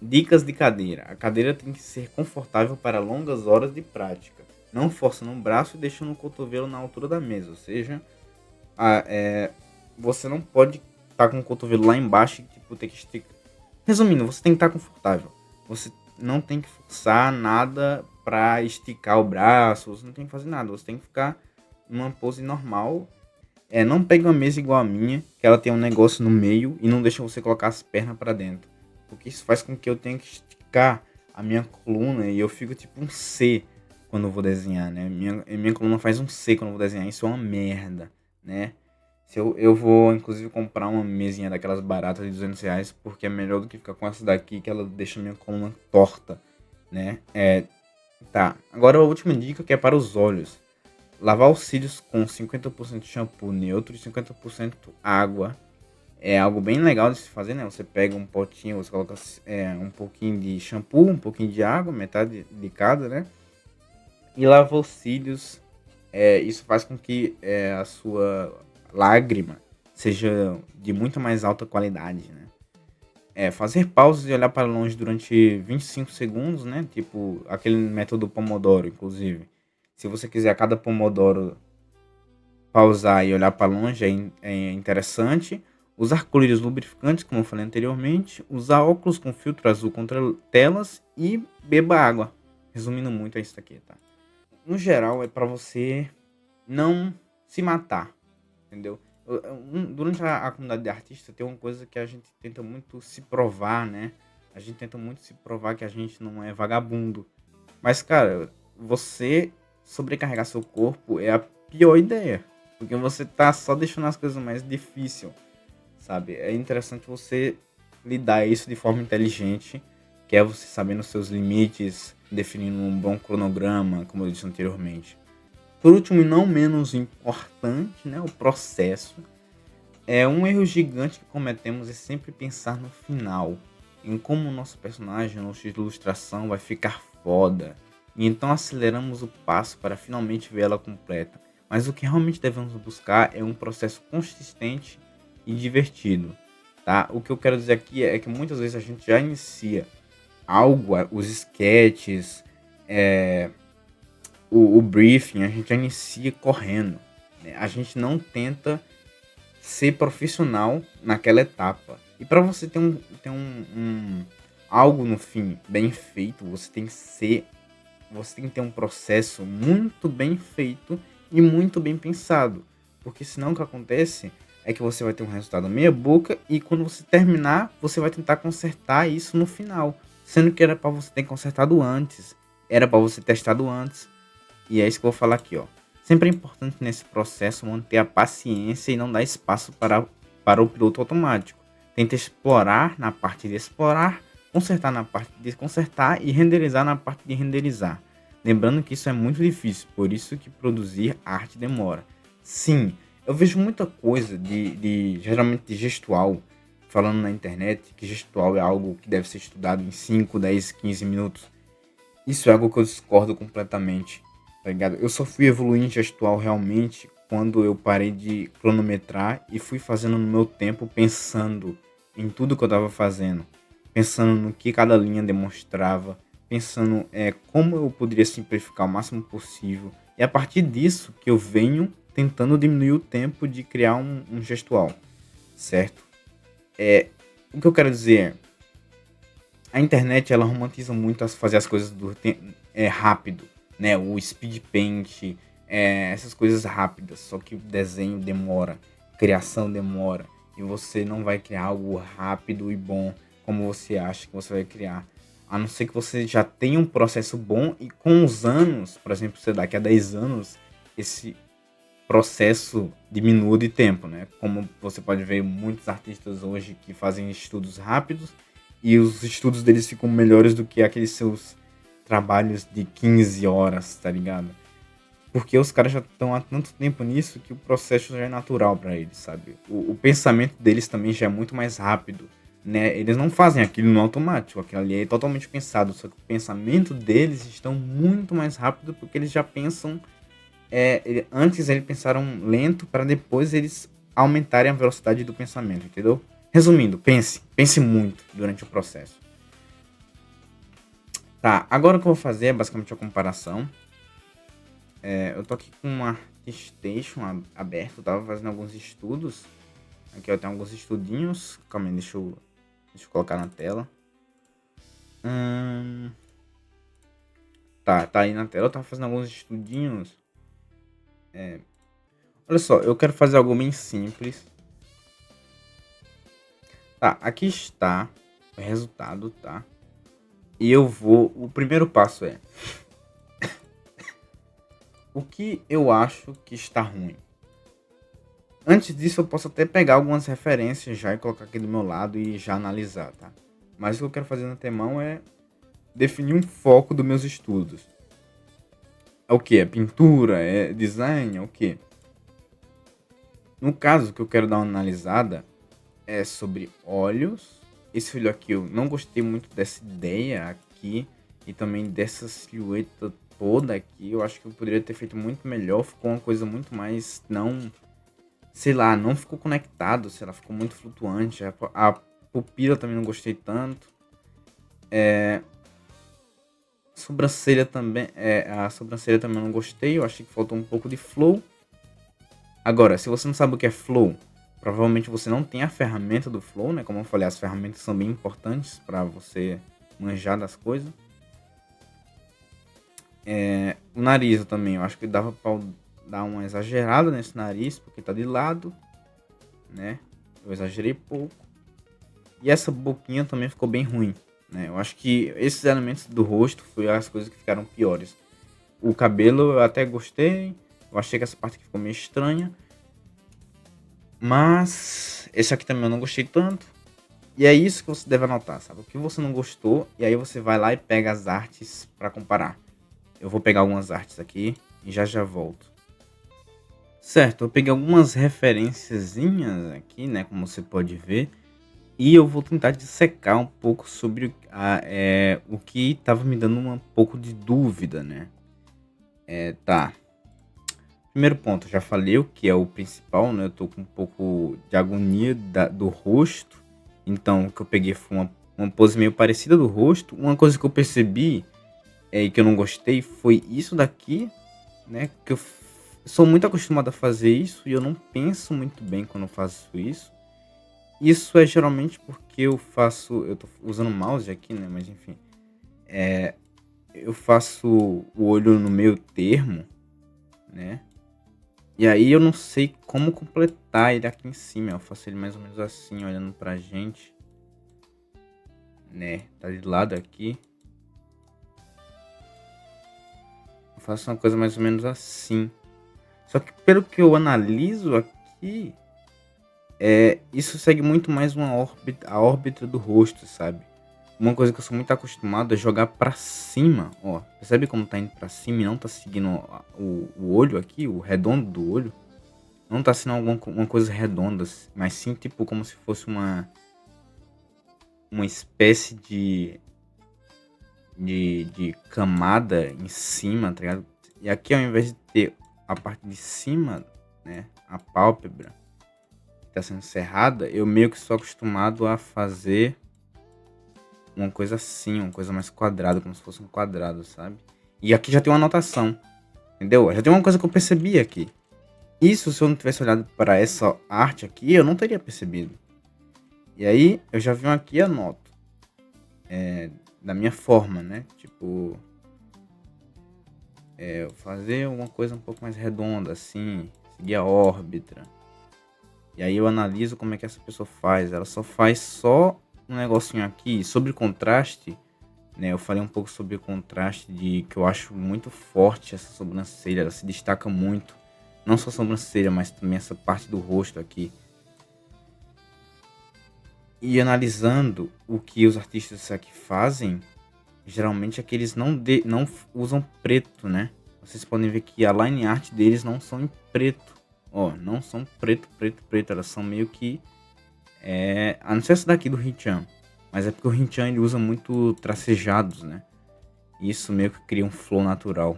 Dicas de cadeira. A cadeira tem que ser confortável para longas horas de prática, não forçando o braço e deixando o cotovelo na altura da mesa. Ou seja, você não pode estar com o cotovelo lá embaixo e tipo, ter que esticar. Resumindo, você tem que estar confortável. Você não tem que forçar nada para esticar o braço, você não tem que fazer nada. Você tem que ficar numa pose normal. Não pega uma mesa igual a minha, que ela tem um negócio no meio e não deixa você colocar as pernas para dentro. Porque isso faz com que eu tenha que esticar a minha coluna e eu fico tipo um C quando eu vou desenhar, né? Minha coluna faz um C quando eu vou desenhar, isso é uma merda, né? Se eu vou, inclusive, comprar uma mesinha daquelas baratas de R$ 200, porque é melhor do que ficar com essa daqui, que ela deixa minha coluna torta, né? Tá. Agora a última dica que é para os olhos. Lavar os cílios com 50% shampoo neutro e 50% água é algo bem legal de se fazer, né? Você pega um potinho, você coloca um pouquinho de shampoo, um pouquinho de água, metade de cada, né? E lava os cílios. Isso faz com que a sua lágrima seja de muito mais alta qualidade, né? Fazer pausas e olhar para longe durante 25 segundos, né? Tipo aquele método Pomodoro, inclusive. Se você quiser a cada Pomodoro pausar e olhar para longe é interessante. Usar colírios lubrificantes, como eu falei anteriormente. Usar óculos com filtro azul contra telas e beba água. Resumindo muito, é isso aqui, tá? No geral, é para você não se matar, entendeu? Durante a comunidade de artistas tem uma coisa que a gente tenta muito se provar, né? A gente tenta muito se provar que a gente não é vagabundo. Mas, cara, você sobrecarregar seu corpo é a pior ideia. Porque você tá só deixando as coisas mais difíceis, sabe? É interessante você lidar isso de forma inteligente, que é você sabendo os seus limites, definindo um bom cronograma, como eu disse anteriormente. Por último e não menos importante, né, o processo. Um erro gigante que cometemos é sempre pensar no final, em como o nosso personagem, a nossa ilustração vai ficar foda, e então aceleramos o passo para finalmente vê-la completa. Mas o que realmente devemos buscar é um processo consistente e divertido, tá? O que eu quero dizer aqui é que muitas vezes a gente já inicia algo, os sketches, o briefing, a gente já inicia correndo, né? A gente não tenta ser profissional naquela etapa. E para você ter algo no fim bem feito, você tem que ter um processo muito bem feito e muito bem pensado. Porque senão o que acontece é que você vai ter um resultado meia boca e quando você terminar, você vai tentar consertar isso no final, sendo que era para você ter consertado antes, era para você ter testado antes. E é isso que eu vou falar aqui, ó. Sempre é importante nesse processo manter a paciência e não dar espaço para o piloto automático. Tenta explorar na parte de explorar, consertar na parte de consertar e renderizar na parte de renderizar. Lembrando que isso é muito difícil, por isso que produzir arte demora. Sim, eu vejo muita coisa geralmente de gestual, falando na internet que gestual é algo que deve ser estudado em 5, 10, 15 minutos. Isso é algo que eu discordo completamente, tá ligado? Eu só fui evoluir em gestual realmente quando eu parei de cronometrar e fui fazendo no meu tempo pensando em tudo que eu tava fazendo, pensando no que cada linha demonstrava, pensando como eu poderia simplificar o máximo possível. E a partir disso que eu venho tentando diminuir o tempo de criar um gestual, certo? O que eu quero dizer a internet ela romantiza muito fazer as coisas rápido, né? O speed paint, essas coisas rápidas. Só que o desenho demora, criação demora e você não vai criar algo rápido e bom como você acha que você vai criar. A não ser que você já tenha um processo bom e com os anos, por exemplo, você daqui a 10 anos, esse processo diminua de tempo, né? Como você pode ver muitos artistas hoje que fazem estudos rápidos e os estudos deles ficam melhores do que aqueles seus trabalhos de 15 horas, tá ligado? Porque os caras já estão há tanto tempo nisso que o processo já é natural para eles, sabe? O pensamento deles também já é muito mais rápido, né? Eles não fazem aquilo no automático, aquilo ali é totalmente pensado, só que o pensamento deles estão muito mais rápido porque eles já pensam antes eles pensaram lento para depois eles aumentarem a velocidade do pensamento, entendeu? Resumindo, pense muito durante o processo. Tá, agora o que eu vou fazer é basicamente a comparação. Eu tô aqui com uma ArtStation aberto, tava fazendo alguns estudos. Aqui eu tenho alguns estudinhos. Calma aí, deixa eu colocar na tela. Hum, tá aí na tela. Eu tava fazendo alguns estudinhos. Olha só, eu quero fazer algo bem simples. Tá, aqui está o resultado, tá? E o primeiro passo é o que eu acho que está ruim. Antes disso, eu posso até pegar algumas referências já e colocar aqui do meu lado e já analisar, tá? Mas o que eu quero fazer no temão é definir um foco dos meus estudos. É o que? É pintura? É design? É o que? No caso que eu quero dar uma analisada é sobre olhos. Esse olho aqui eu não gostei muito dessa ideia aqui e também dessa silhueta toda aqui. Eu acho que eu poderia ter feito muito melhor. Ficou uma coisa muito mais não, sei lá, não ficou conectado, sei lá, ficou muito flutuante. A pupila também não gostei tanto. A sobrancelha também não gostei. Eu achei que faltou um pouco de flow. Agora, se você não sabe o que é flow, provavelmente você não tem a ferramenta do flow, né? Como eu falei, as ferramentas são bem importantes para você manjar das coisas. O nariz eu também, eu acho que dava pra dar uma exagerada nesse nariz, porque tá de lado, né? Eu exagerei pouco. E essa boquinha também ficou bem ruim, né? Eu acho que esses elementos do rosto foram as coisas que ficaram piores. O cabelo eu até gostei, eu achei que essa parte aqui ficou meio estranha. Mas esse aqui também eu não gostei tanto. E é isso que você deve anotar, sabe? O que você não gostou, e aí você vai lá e pega as artes para comparar. Eu vou pegar algumas artes aqui e já volto. Certo, eu peguei algumas referenciazinhas aqui, né? Como você pode ver. E eu vou tentar dissecar um pouco sobre o que estava me dando um pouco de dúvida, né? Tá. Primeiro ponto, já falei o que é o principal, né? Eu tô com um pouco de agonia do rosto. Então, o que eu peguei foi uma pose meio parecida do rosto. Uma coisa que eu percebi e que eu não gostei foi isso daqui, né? Que eu sou muito acostumado a fazer isso e eu não penso muito bem quando eu faço isso. Isso é geralmente porque eu tô usando o mouse aqui, né? Mas enfim, eu faço o olho no meio termo, né? E aí eu não sei como completar ele aqui em cima. Eu faço ele mais ou menos assim, olhando pra gente, né? Tá de lado aqui. Eu faço uma coisa mais ou menos assim. Só que pelo que eu analiso aqui, isso segue muito mais a órbita do rosto, sabe? Uma coisa que eu sou muito acostumado é jogar pra cima, ó. Percebe como tá indo pra cima e não tá seguindo o olho aqui, o redondo do olho? Não tá sendo uma coisa redonda, mas sim tipo como se fosse uma espécie de camada em cima, tá ligado? E aqui ao invés de ter a parte de cima, né, a pálpebra que tá sendo cerrada, eu meio que sou acostumado a fazer uma coisa assim, uma coisa mais quadrada, como se fosse um quadrado, sabe? E aqui já tem uma anotação, entendeu? Já tem uma coisa que eu percebi aqui. Isso, se eu não tivesse olhado para essa arte aqui, eu não teria percebido. E aí, eu já vi aqui e anoto. Da minha forma, né? Tipo, fazer uma coisa um pouco mais redonda, assim, seguir a órbita. E aí eu analiso como é que essa pessoa faz. Ela só faz só um negocinho aqui. Sobre contraste, né? Eu falei um pouco sobre o contraste que eu acho muito forte essa sobrancelha. Ela se destaca muito. Não só a sobrancelha, mas também essa parte do rosto aqui. E analisando o que os artistas aqui fazem, geralmente é que eles não usam preto, né? Vocês podem ver que a line art deles não são em preto. Ó, não são preto. Elas são meio que... a não ser essa daqui do Hichan. Mas é porque o Hichan ele usa muito tracejados, né? E isso meio que cria um flow natural.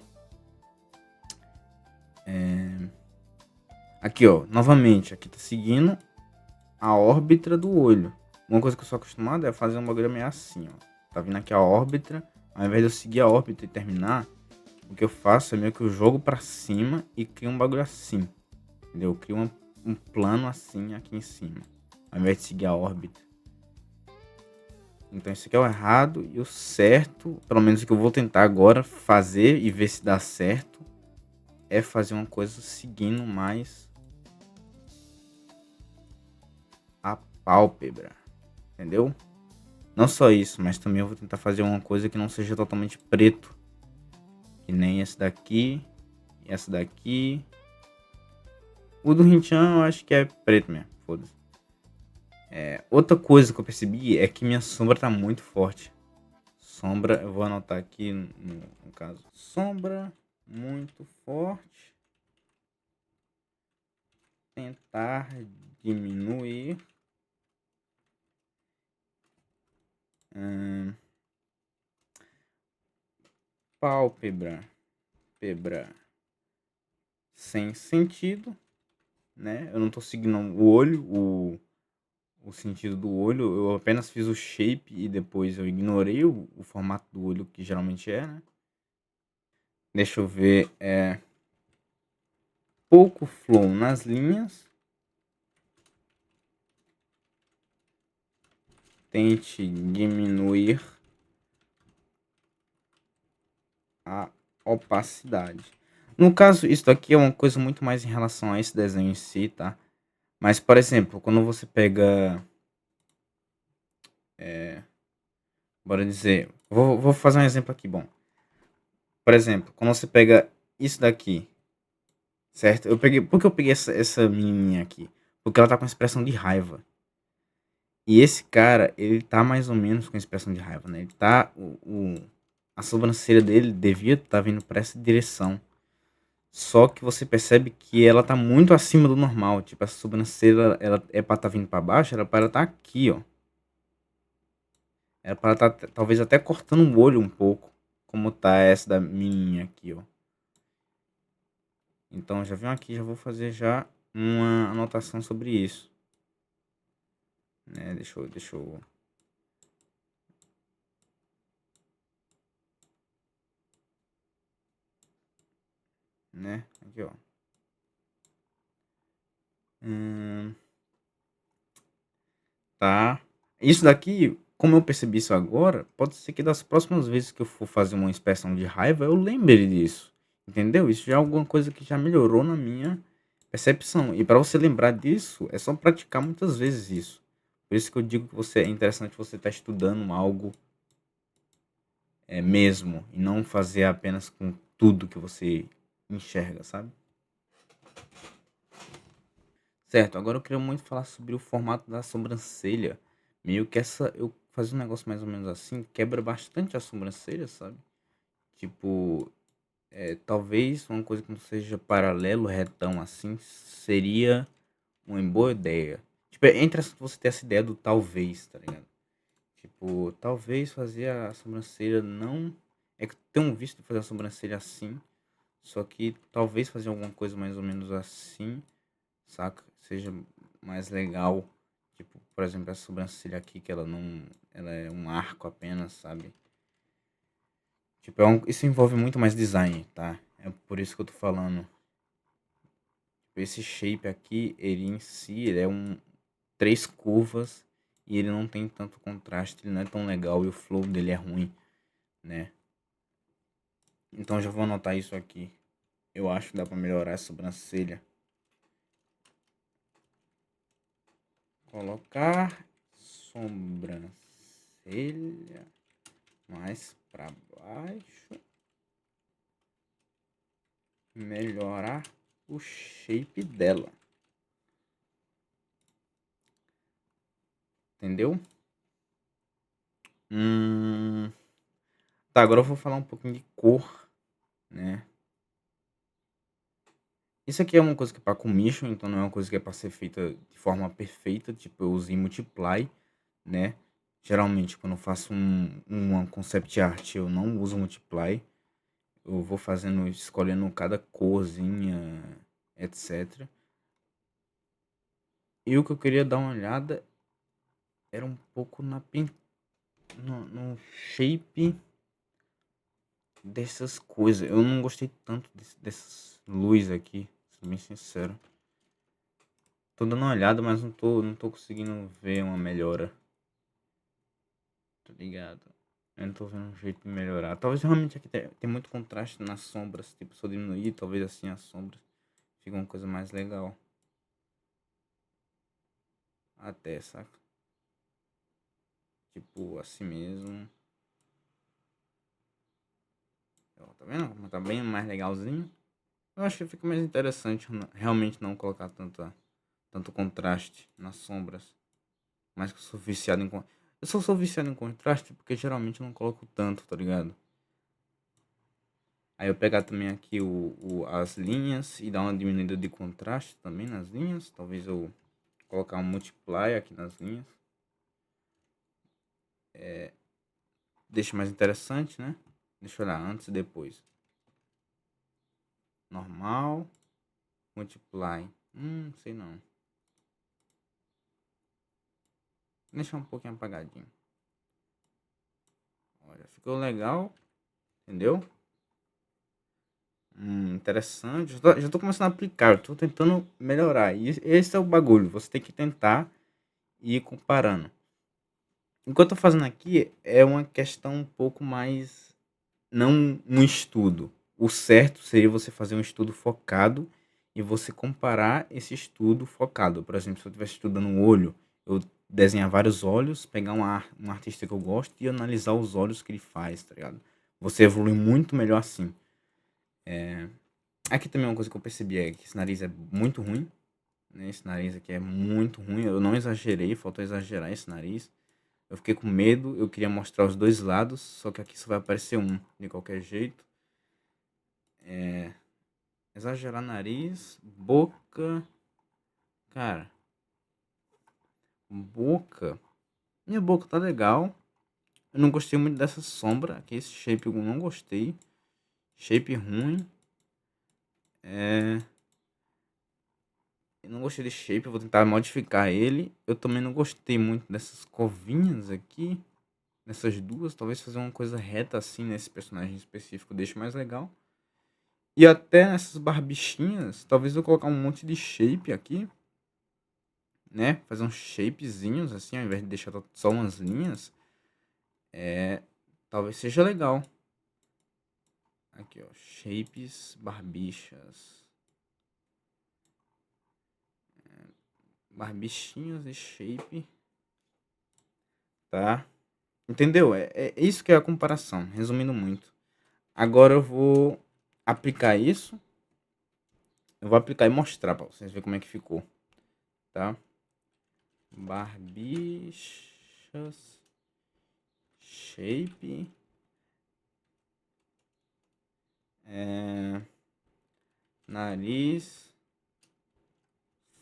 Aqui, ó. Novamente, aqui tá seguindo a órbita do olho. Uma coisa que eu sou acostumado é fazer um bagulho meio assim, ó. Tá vindo aqui a órbita, Ao invés de eu seguir a órbita e terminar, o que eu faço é meio que eu jogo pra cima e crio um bagulho assim. Entendeu? Eu crio um plano assim aqui em cima. Ao invés de seguir a órbita. Então isso aqui é o errado, e o certo, pelo menos o que eu vou tentar agora fazer e ver se dá certo, é fazer uma coisa seguindo mais a pálpebra, entendeu? Não só isso, mas também eu vou tentar fazer uma coisa que não seja totalmente preto, que nem esse daqui e essa daqui. O do Rinchan eu acho que é preto mesmo, foda-se. Outra coisa que eu percebi é que minha sombra tá muito forte. Sombra, eu vou anotar aqui no caso. Sombra muito forte. Tentar diminuir. Pálpebra. Pebra sem sentido, né? Eu não tô seguindo o olho, o sentido do olho. Eu apenas fiz o shape e depois eu ignorei o formato do olho, que geralmente é, né? Deixa eu ver. Pouco flow nas linhas. Tente diminuir a opacidade. No caso, isso daqui é uma coisa muito mais em relação a esse desenho em si, tá? Mas, por exemplo, quando você pega. Bora dizer. Vou fazer um exemplo aqui, bom. Por exemplo, quando você pega isso daqui, certo? Por que eu peguei essa menininha aqui? Porque ela tá com expressão de raiva. E esse cara, ele tá mais ou menos com expressão de raiva, né? Ele tá. A sobrancelha dele devia estar vindo pra essa direção. Só que você percebe que ela tá muito acima do normal. Tipo, essa sobrancelha, ela é pra tá vindo pra baixo, ela para tá aqui, ó. Era para tá talvez até cortando o olho um pouco, como tá essa da menininha aqui, ó. Então já venho aqui, já vou fazer já uma anotação sobre isso, né? Deixa eu, né? Aqui, ó. Hum, tá. Isso daqui, como eu percebi isso agora, pode ser que das próximas vezes que eu for fazer uma expressão de raiva, eu lembre disso. Entendeu? Isso já é alguma coisa que já melhorou na minha percepção. E para você lembrar disso, é só praticar muitas vezes isso. Por isso que eu digo que é interessante você estar estudando algo mesmo, e não fazer apenas com tudo que você enxerga, sabe? Certo, agora eu queria muito falar sobre o formato da sobrancelha. Meio que eu fazer um negócio mais ou menos assim, quebra bastante a sobrancelha, sabe? Tipo, talvez uma coisa que não seja paralelo, retão assim, seria uma boa ideia. Tipo, é interessante você ter essa ideia do talvez, tá ligado? Tipo, talvez fazer a sobrancelha não. É que eu tenho visto de fazer a sobrancelha assim. Só que talvez fazer alguma coisa mais ou menos assim, saca? Seja mais legal. Tipo, por exemplo, essa sobrancelha aqui, que ela não. Ela é um arco apenas, sabe? Tipo, isso envolve muito mais design, tá? É por isso que eu tô falando. Tipo, esse shape aqui, ele em si, ele é três curvas e ele não tem tanto contraste, ele não é tão legal e o flow dele é ruim, né? Então eu já vou anotar isso aqui. Eu acho que dá pra melhorar a sobrancelha. Colocar sobrancelha mais para baixo. Melhorar o shape dela. Entendeu? Tá, agora eu vou falar um pouquinho de cor, né? Isso aqui é uma coisa que é para commission, então não é uma coisa que é para ser feita de forma perfeita. Tipo, eu usei Multiply, né? Geralmente, quando eu faço uma concept art, eu não uso Multiply. Eu vou fazendo, escolhendo cada corzinha, etc. E o que eu queria dar uma olhada era um pouco no shape dessas coisas. Eu não gostei tanto dessas luzes aqui, sou bem sincero. Tô dando uma olhada, mas não tô conseguindo ver uma melhora. Tá ligado? Eu não tô vendo um jeito de melhorar. Talvez realmente aqui tem muito contraste nas sombras. Tipo, se eu diminuir, talvez assim as sombras fique uma coisa mais legal. Até, saca? Tipo, assim mesmo. Ó, tá vendo como tá bem mais legalzinho? Eu acho que fica mais interessante realmente não colocar tanto contraste nas sombras. Mas que eu sou viciado eu só sou viciado em contraste porque geralmente eu não coloco tanto, tá ligado? Aí eu pegar também aqui as linhas e dar uma diminuída de contraste também nas linhas. Talvez eu colocar um multiply aqui nas linhas. Deixa mais interessante, né? Deixa eu olhar antes e depois. Normal. Multiply. Sei não. Deixa um pouquinho apagadinho. Olha, ficou legal. Entendeu? Interessante. Já tô começando a aplicar. Eu tô tentando melhorar. E esse é o bagulho. Você tem que tentar ir comparando. Enquanto eu tô fazendo aqui, é uma questão um pouco mais. Não um estudo. O certo seria você fazer um estudo focado e você comparar esse estudo focado. Por exemplo, se eu estivesse estudando um olho, eu desenhar vários olhos, pegar um artista que eu gosto e analisar os olhos que ele faz, tá ligado? Você evolui muito melhor assim. Aqui também uma coisa que eu percebi é que esse nariz é muito ruim, né? Esse nariz aqui é muito ruim. Eu não exagerei, faltou exagerar esse nariz. Eu fiquei com medo, eu queria mostrar os dois lados, só que aqui só vai aparecer um, de qualquer jeito. Exagerar nariz, boca. Cara, boca. Minha boca tá legal. Eu não gostei muito dessa sombra. Aqui, esse shape eu não gostei. Shape ruim. Eu não gostei de shape, eu vou tentar modificar ele. Eu também não gostei muito dessas covinhas aqui. Nessas duas, talvez fazer uma coisa reta assim nesse personagem específico deixe mais legal. E até nessas barbichinhas, talvez eu colocar um monte de shape aqui, né? Fazer uns shapezinhos assim, ao invés de deixar só umas linhas. Talvez seja legal. Aqui, ó. Shapes, barbichas. Barbichinhos e shape. Tá? Entendeu? É isso que é a comparação. Resumindo muito. Agora eu vou aplicar isso. Eu vou aplicar e mostrar pra vocês verem como é que ficou. Tá? Barbichas. Shape. Nariz.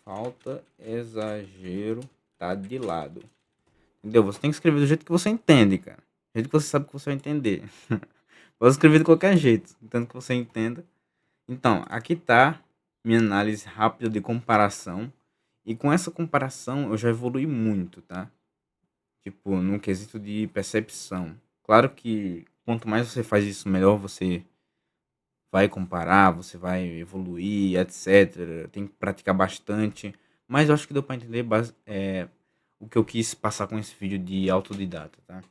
Falta exagero. Tá de lado. Entendeu? Você tem que escrever do jeito que você entende, cara. Do jeito que você sabe que você vai entender. Posso escrever de qualquer jeito, tanto que você entenda. Então, aqui tá minha análise rápida de comparação. E com essa comparação eu já evolui muito, tá? Tipo, no quesito de percepção. Claro que quanto mais você faz isso, melhor você vai comparar, você vai evoluir, etc. Tem que praticar bastante. Mas eu acho que deu pra entender o que eu quis passar com esse vídeo de autodidata, tá?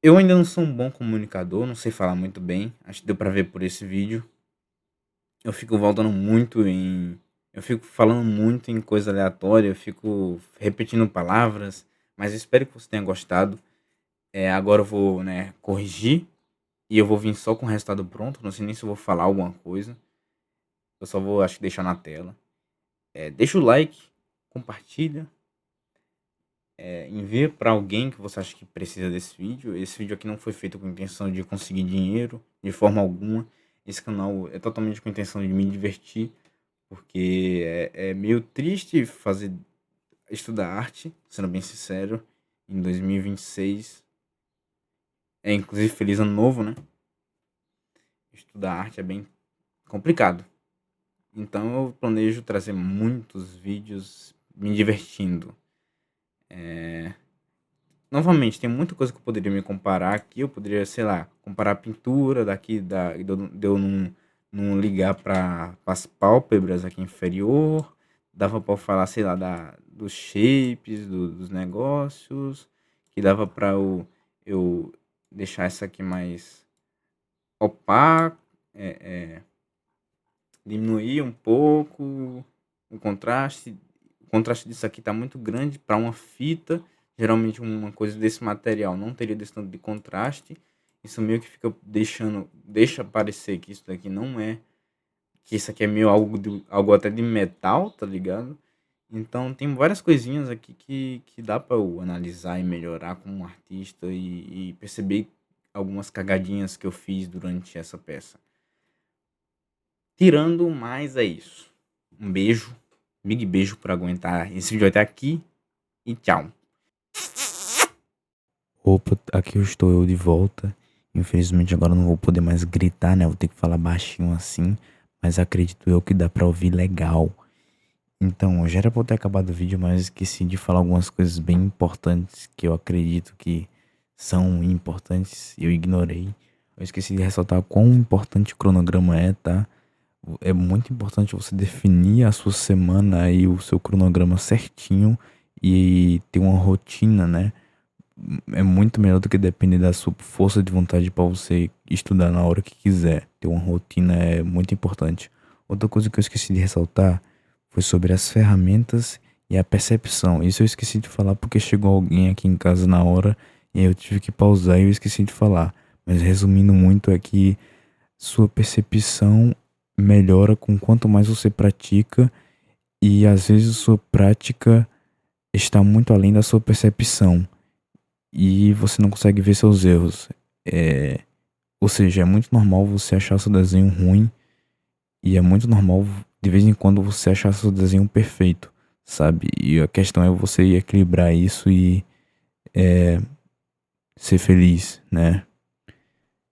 Eu ainda não sou um bom comunicador, não sei falar muito bem. Acho que deu pra ver por esse vídeo. Eu fico voltando muito em. Eu fico falando muito em coisa aleatória, eu fico repetindo palavras, mas eu espero que você tenha gostado. Agora eu vou, né, corrigir e eu vou vir só com o resultado pronto. Não sei nem se eu vou falar alguma coisa. Eu só vou, acho que, deixar na tela. Deixa o like, compartilha, envia pra alguém que você acha que precisa desse vídeo. Esse vídeo aqui não foi feito com intenção de conseguir dinheiro, de forma alguma. Esse canal é totalmente com intenção de me divertir. Porque é meio triste estudar arte, sendo bem sincero, em 2026. Inclusive, feliz ano novo, né? Estudar arte é bem complicado. Então, eu planejo trazer muitos vídeos me divertindo. novamente, tem muita coisa que eu poderia me comparar aqui. Eu poderia, sei lá, comparar a pintura daqui, de eu não ligar para as pálpebras aqui inferior. Dava para falar, sei lá, dos shapes, dos negócios. Que dava para eu deixar essa aqui mais opaco, diminuir um pouco o contraste. O contraste disso aqui tá muito grande para uma fita. Geralmente uma coisa desse material não teria desse tanto de contraste. Isso meio que fica deixa parecer que isso daqui não é, que isso aqui é meio algo até de metal, tá ligado? Então tem várias coisinhas aqui que dá pra eu analisar e melhorar como um artista e perceber algumas cagadinhas que eu fiz durante essa peça. Tirando mais é isso. Um beijo, big beijo por aguentar esse vídeo até aqui e tchau. Opa, aqui eu estou eu de volta. Infelizmente agora eu não vou poder mais gritar, né? Vou ter que falar baixinho assim. Mas acredito eu que dá pra ouvir legal. Então, já era pra eu ter acabado o vídeo, mas esqueci de falar algumas coisas bem importantes que eu acredito que são importantes e eu ignorei. Eu esqueci de ressaltar quão importante o cronograma é, tá? É muito importante você definir a sua semana e o seu cronograma certinho e ter uma rotina, né? É muito melhor do que depender da sua força de vontade para você estudar na hora que quiser. Ter uma rotina é muito importante. Outra coisa que eu esqueci de ressaltar foi sobre as ferramentas e a percepção. Isso eu esqueci de falar porque chegou alguém aqui em casa na hora e aí eu tive que pausar e eu esqueci de falar. Mas resumindo muito é que sua percepção melhora com quanto mais você pratica e às vezes sua prática está muito além da sua percepção e você não consegue ver seus erros. Ou seja, é muito normal você achar seu desenho ruim e é muito normal de vez em quando você achar seu desenho perfeito, sabe? E a questão é você equilibrar isso e ser feliz, né?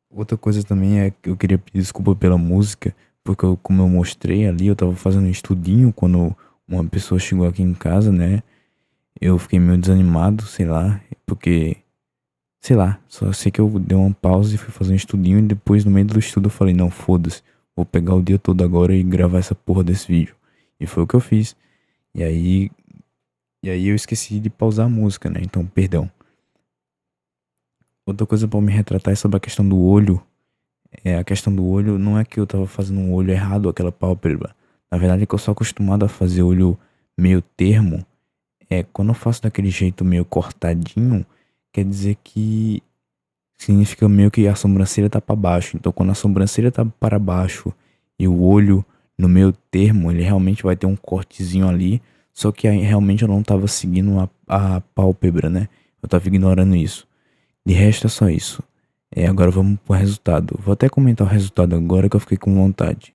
Outra coisa também é que eu queria pedir desculpa pela música, porque como eu mostrei ali, eu tava fazendo um estudinho quando uma pessoa chegou aqui em casa, né? Eu fiquei meio desanimado, sei lá, porque sei lá, só sei que eu dei uma pausa e fui fazer um estudinho e depois no meio do estudo eu falei, não, foda-se, vou pegar o dia todo agora e gravar essa porra desse vídeo. E foi o que eu fiz. E aí, e aí eu esqueci de pausar a música, né? Então, perdão. Outra coisa pra me retratar é sobre a questão do olho. A questão do olho não é que eu tava fazendo um olho errado, aquela pálpebra. Na verdade é que eu sou acostumado a fazer olho meio termo. Quando eu faço daquele jeito meio cortadinho, quer dizer que significa meio que a sobrancelha tá para baixo. Então, quando a sobrancelha tá para baixo e o olho no meio termo, ele realmente vai ter um cortezinho ali. Só que aí, realmente eu não tava seguindo a pálpebra, né? Eu tava ignorando isso. De resto é só isso. Agora vamos pro resultado. Vou até comentar o resultado agora que eu fiquei com vontade.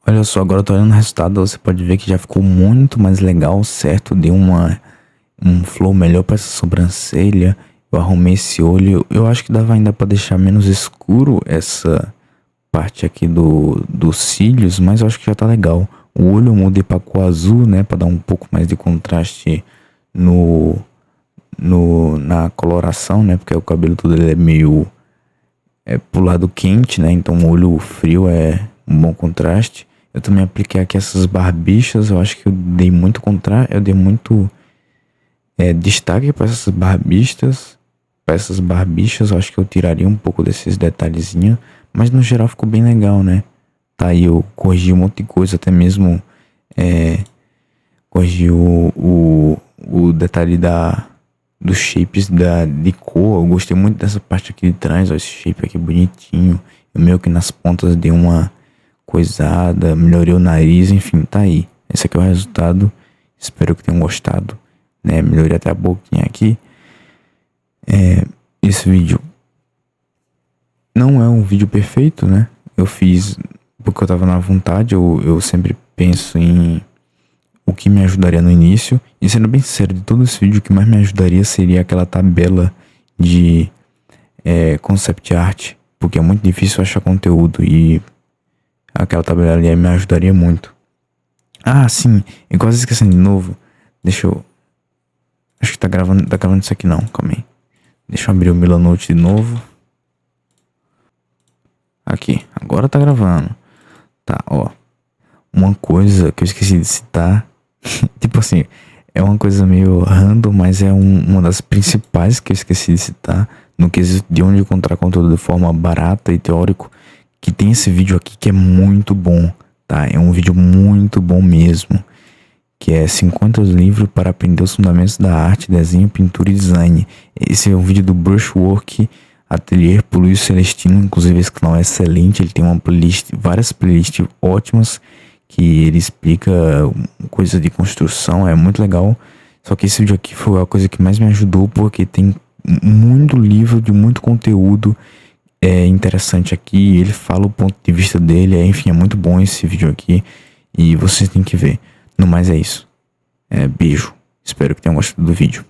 Olha só, agora eu tô olhando o resultado, você pode ver que já ficou muito mais legal, certo? Deu um flow melhor pra essa sobrancelha. Eu arrumei esse olho. Eu acho que dava ainda pra deixar menos escuro essa parte aqui dos cílios, mas eu acho que já tá legal. O olho eu mudei pra cor azul, né? Pra dar um pouco mais de contraste no, na coloração, né? Porque o cabelo todo ele é meio pro lado quente, né? Então o olho frio é um bom contraste. Eu também apliquei aqui essas barbichas. Eu acho que eu dei muito contraste. Eu dei muito destaque para essas barbistas. Para essas barbichas, eu acho que eu tiraria um pouco desses detalhezinhos. Mas no geral ficou bem legal, né? Tá aí, eu corrigi um monte de coisa. Até mesmo corrigi o detalhe dos shapes de cor. Eu gostei muito dessa parte aqui de trás, ó, esse shape aqui bonitinho. Eu meio que nas pontas dei uma coisada, melhorei o nariz, enfim, tá aí. Esse aqui é o resultado. Espero que tenham gostado, né? Melhorei até a boquinha aqui. Esse vídeo não é um vídeo perfeito, né? Eu fiz porque eu tava na vontade. Eu sempre penso em o que me ajudaria no início. E sendo bem sincero, de todo esse vídeo, o que mais me ajudaria seria aquela tabela de concept art. Porque é muito difícil achar conteúdo e aquela tabela ali me ajudaria muito. Ah, sim, e quase esquecendo de novo. Deixa eu... Acho que tá tá gravando isso aqui não, calma aí. Deixa eu abrir o Milanote de novo. Aqui, agora tá gravando. Tá, ó. Uma coisa que eu esqueci de citar. Tipo assim, é uma coisa meio random, mas é uma das principais que eu esqueci de citar. No quesito de onde encontrar conteúdo de forma barata e teórico. Que tem esse vídeo aqui que é muito bom, tá? É um vídeo muito bom mesmo. Que é 50 livros para aprender os fundamentos da arte, desenho, pintura e design. Esse é um vídeo do Brushwork Atelier por Luiz Celestino. Inclusive esse canal é excelente, ele tem uma playlist, várias playlists ótimas, que ele explica coisas de construção, é muito legal. Só que esse vídeo aqui foi a coisa que mais me ajudou, porque tem muito livro de muito conteúdo interessante aqui. Ele fala o ponto de vista dele, enfim, é muito bom esse vídeo aqui e vocês têm que ver. No mais é isso. Beijo. Espero que tenham gostado do vídeo.